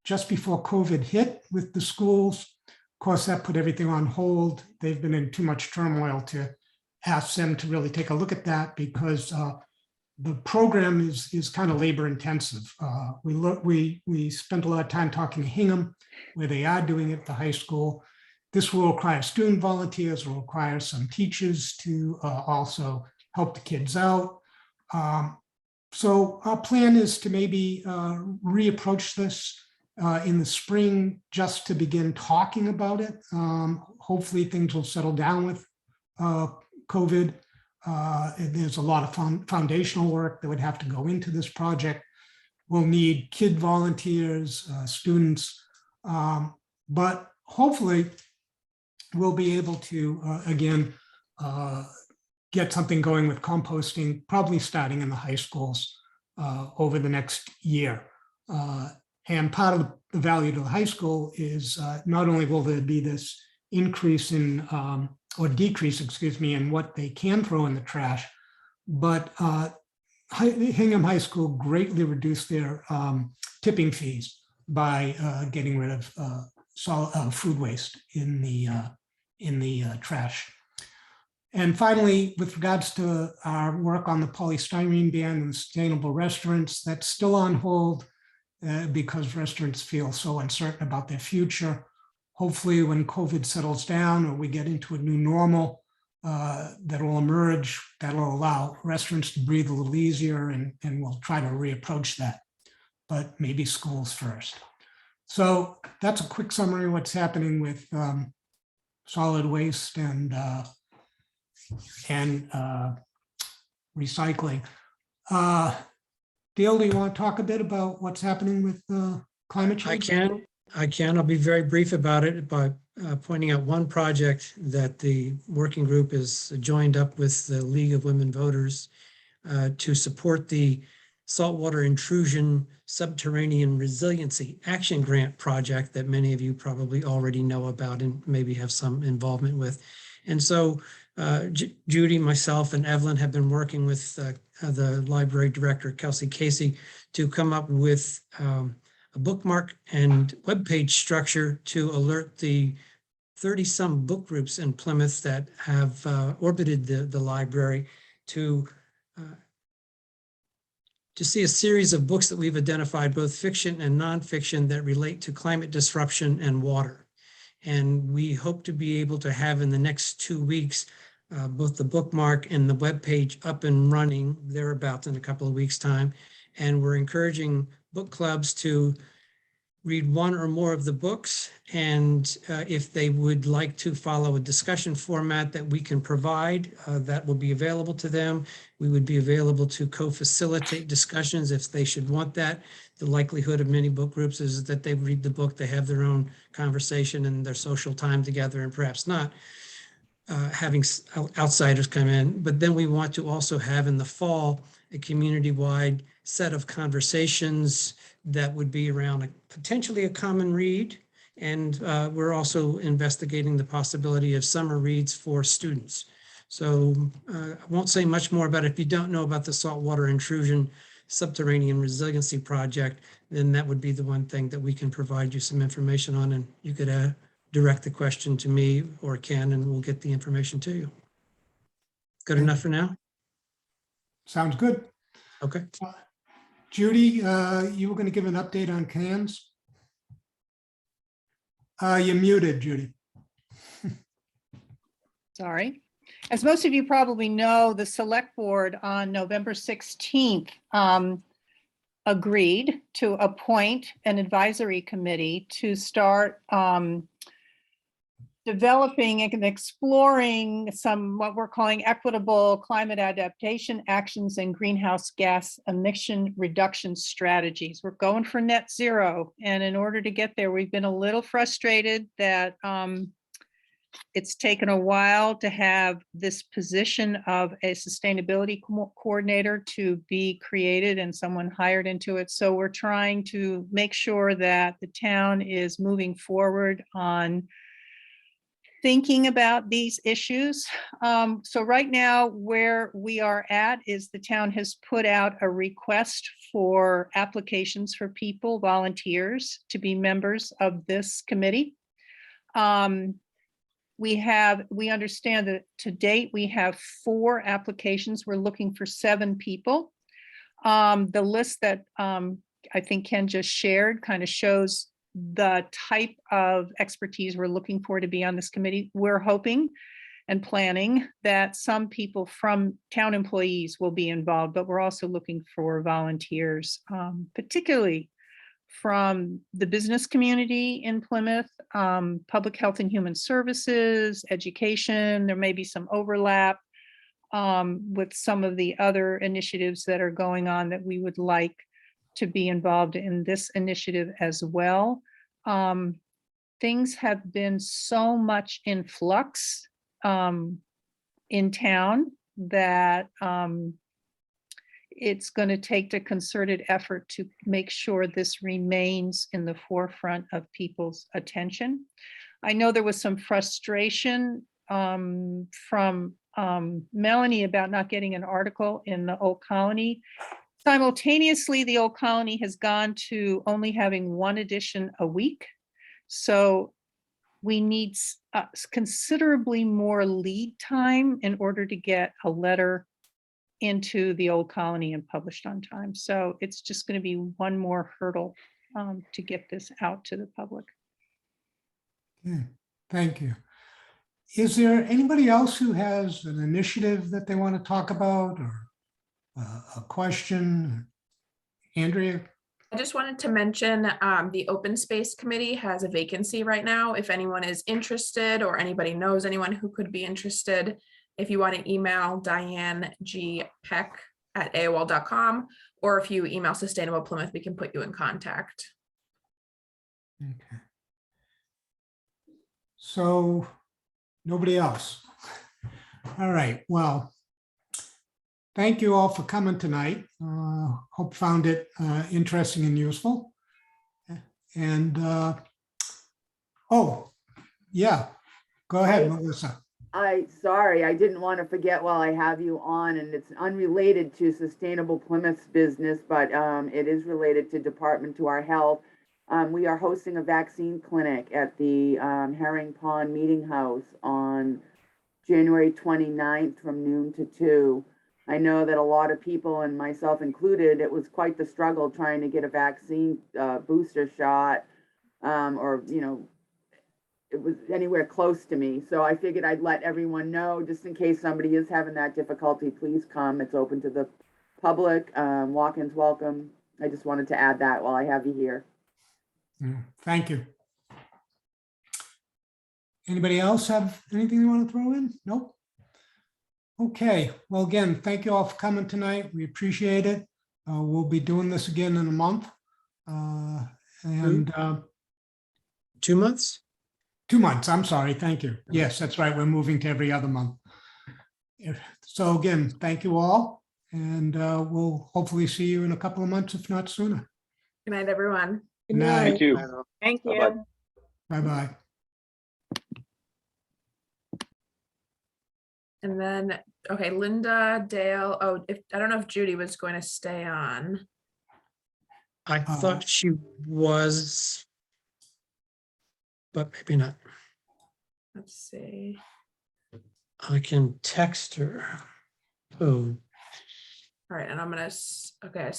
S1: just before COVID hit with the schools. Of course, that put everything on hold. They've been in too much turmoil to ask them to really take a look at that because the program is kind of labor intensive. We spent a lot of time talking to Hingham, where they are doing it at the high school. This will require student volunteers, will require some teachers to also help the kids out. So our plan is to maybe reapproach this in the spring just to begin talking about it. Hopefully things will settle down with COVID. There's a lot of foundational work that would have to go into this project. We'll need kid volunteers, students, but hopefully we'll be able to, again, get something going with composting, probably starting in the high schools over the next year. And part of the value to the high school is not only will there be this increase in, or decrease, excuse me, in what they can throw in the trash, but Hingham High School greatly reduced their tipping fees by getting rid of food waste in the trash. And finally, with regards to our work on the polystyrene ban and sustainable restaurants, that's still on hold because restaurants feel so uncertain about their future. Hopefully when COVID settles down or we get into a new normal that will emerge, that'll allow restaurants to breathe a little easier, and we'll try to reapproach that, but maybe schools first. So that's a quick summary of what's happening with solid waste and recycling. Dale, do you want to talk a bit about what's happening with climate change?
S7: I can. I'll be very brief about it by pointing out one project that the working group is joined up with the League of Women Voters to support the Saltwater Intrusion Subterranean Resiliency Action Grant project that many of you probably already know about and maybe have some involvement with. And so Judy, myself, and Evelyn have been working with the library director, Kelsey Casey, to come up with a bookmark and webpage structure to alert the 30-some book groups in Plymouth that have orbited the library to see a series of books that we've identified, both fiction and nonfiction, that relate to climate disruption and water. And we hope to be able to have in the next 2 weeks both the bookmark and the webpage up and running thereabouts in a couple of weeks' time. And we're encouraging book clubs to read one or more of the books. And if they would like to follow a discussion format that we can provide, that will be available to them. We would be available to co-facilitate discussions if they should want that. The likelihood of many book groups is that they read the book, they have their own conversation and their social time together, and perhaps not having outsiders come in. But then we want to also have in the fall a community-wide set of conversations that would be around potentially a common read. And we're also investigating the possibility of summer reads for students. So I won't say much more about it. If you don't know about the saltwater intrusion subterranean resiliency project, then that would be the one thing that we can provide you some information on, and you could direct the question to me or Ken, and we'll get the information to you. Good enough for now?
S1: Sounds good.
S7: Okay.
S1: Judy, you were going to give an update on cans? You're muted, Judy.
S11: Sorry. As most of you probably know, the select board on November 16th agreed to appoint an advisory committee to start developing and exploring some what we're calling equitable climate adaptation actions and greenhouse gas emission reduction strategies. We're going for net zero. And in order to get there, we've been a little frustrated that it's taken a while to have this position of a sustainability coordinator to be created and someone hired into it. So we're trying to make sure that the town is moving forward on thinking about these issues. So right now where we are at is the town has put out a request for applications for people, volunteers, to be members of this committee. We understand that to date, we have 4 applications. We're looking for 7 people. The list that I think Ken just shared kind of shows the type of expertise we're looking for to be on this committee. We're hoping and planning that some people from town employees will be involved, but we're also looking for volunteers, particularly from the business community in Plymouth, public health and human services, education. There may be some overlap with some of the other initiatives that are going on that we would like to be involved in this initiative as well. Things have been so much in flux in town that it's going to take a concerted effort to make sure this remains in the forefront of people's attention. I know there was some frustration from Melanie about not getting an article in the Old Colony. Simultaneously, the Old Colony has gone to only having 1 edition a week. So we need considerably more lead time in order to get a letter into the Old Colony and published on time. So it's just going to be one more hurdle to get this out to the public.
S1: Okay, thank you. Is there anybody else who has an initiative that they want to talk about, or a question? Andrea?
S5: I just wanted to mention the Open Space Committee has a vacancy right now. If anyone is interested or anybody knows anyone who could be interested, if you want to email dianegpeck@aol.com, or if you email Sustainable Plymouth, we can put you in contact.
S1: Okay. So nobody else. All right, well, thank you all for coming tonight. Hope found it interesting and useful. And oh, yeah, go ahead, Melissa.
S12: Sorry, I didn't want to forget while I have you on, and it's unrelated to Sustainable Plymouth's business, but it is related to Department to Our Health. We are hosting a vaccine clinic at the Herring Pond Meeting House on January 29th from noon to 2. I know that a lot of people, and myself included, it was quite the struggle trying to get a vaccine booster shot, or, you know, it was anywhere close to me. So I figured I'd let everyone know, just in case somebody is having that difficulty, please come. It's open to the public. Walk-ins welcome. I just wanted to add that while I have you here.
S1: Thank you. Anybody else have anything you want to throw in? Nope. Okay, well, again, thank you all for coming tonight. We appreciate it. We'll be doing this again in a month. And
S7: 2 months?
S1: 2 months, I'm sorry, thank you. Yes, that's right, we're moving to every other month. So again, thank you all, and we'll hopefully see you in a couple of months, if not sooner.
S5: Good night, everyone.
S1: Good night.
S10: Thank you.
S6: Thank
S10: Bye-bye.
S6: you.
S1: Bye-bye.
S5: And then, okay, Linda, Dale, oh, I don't know if Judy was going to stay on.
S7: I thought she was, but maybe not.
S5: Let's see.
S7: I can text her. Oh,
S5: All right, and I'm gonna, okay,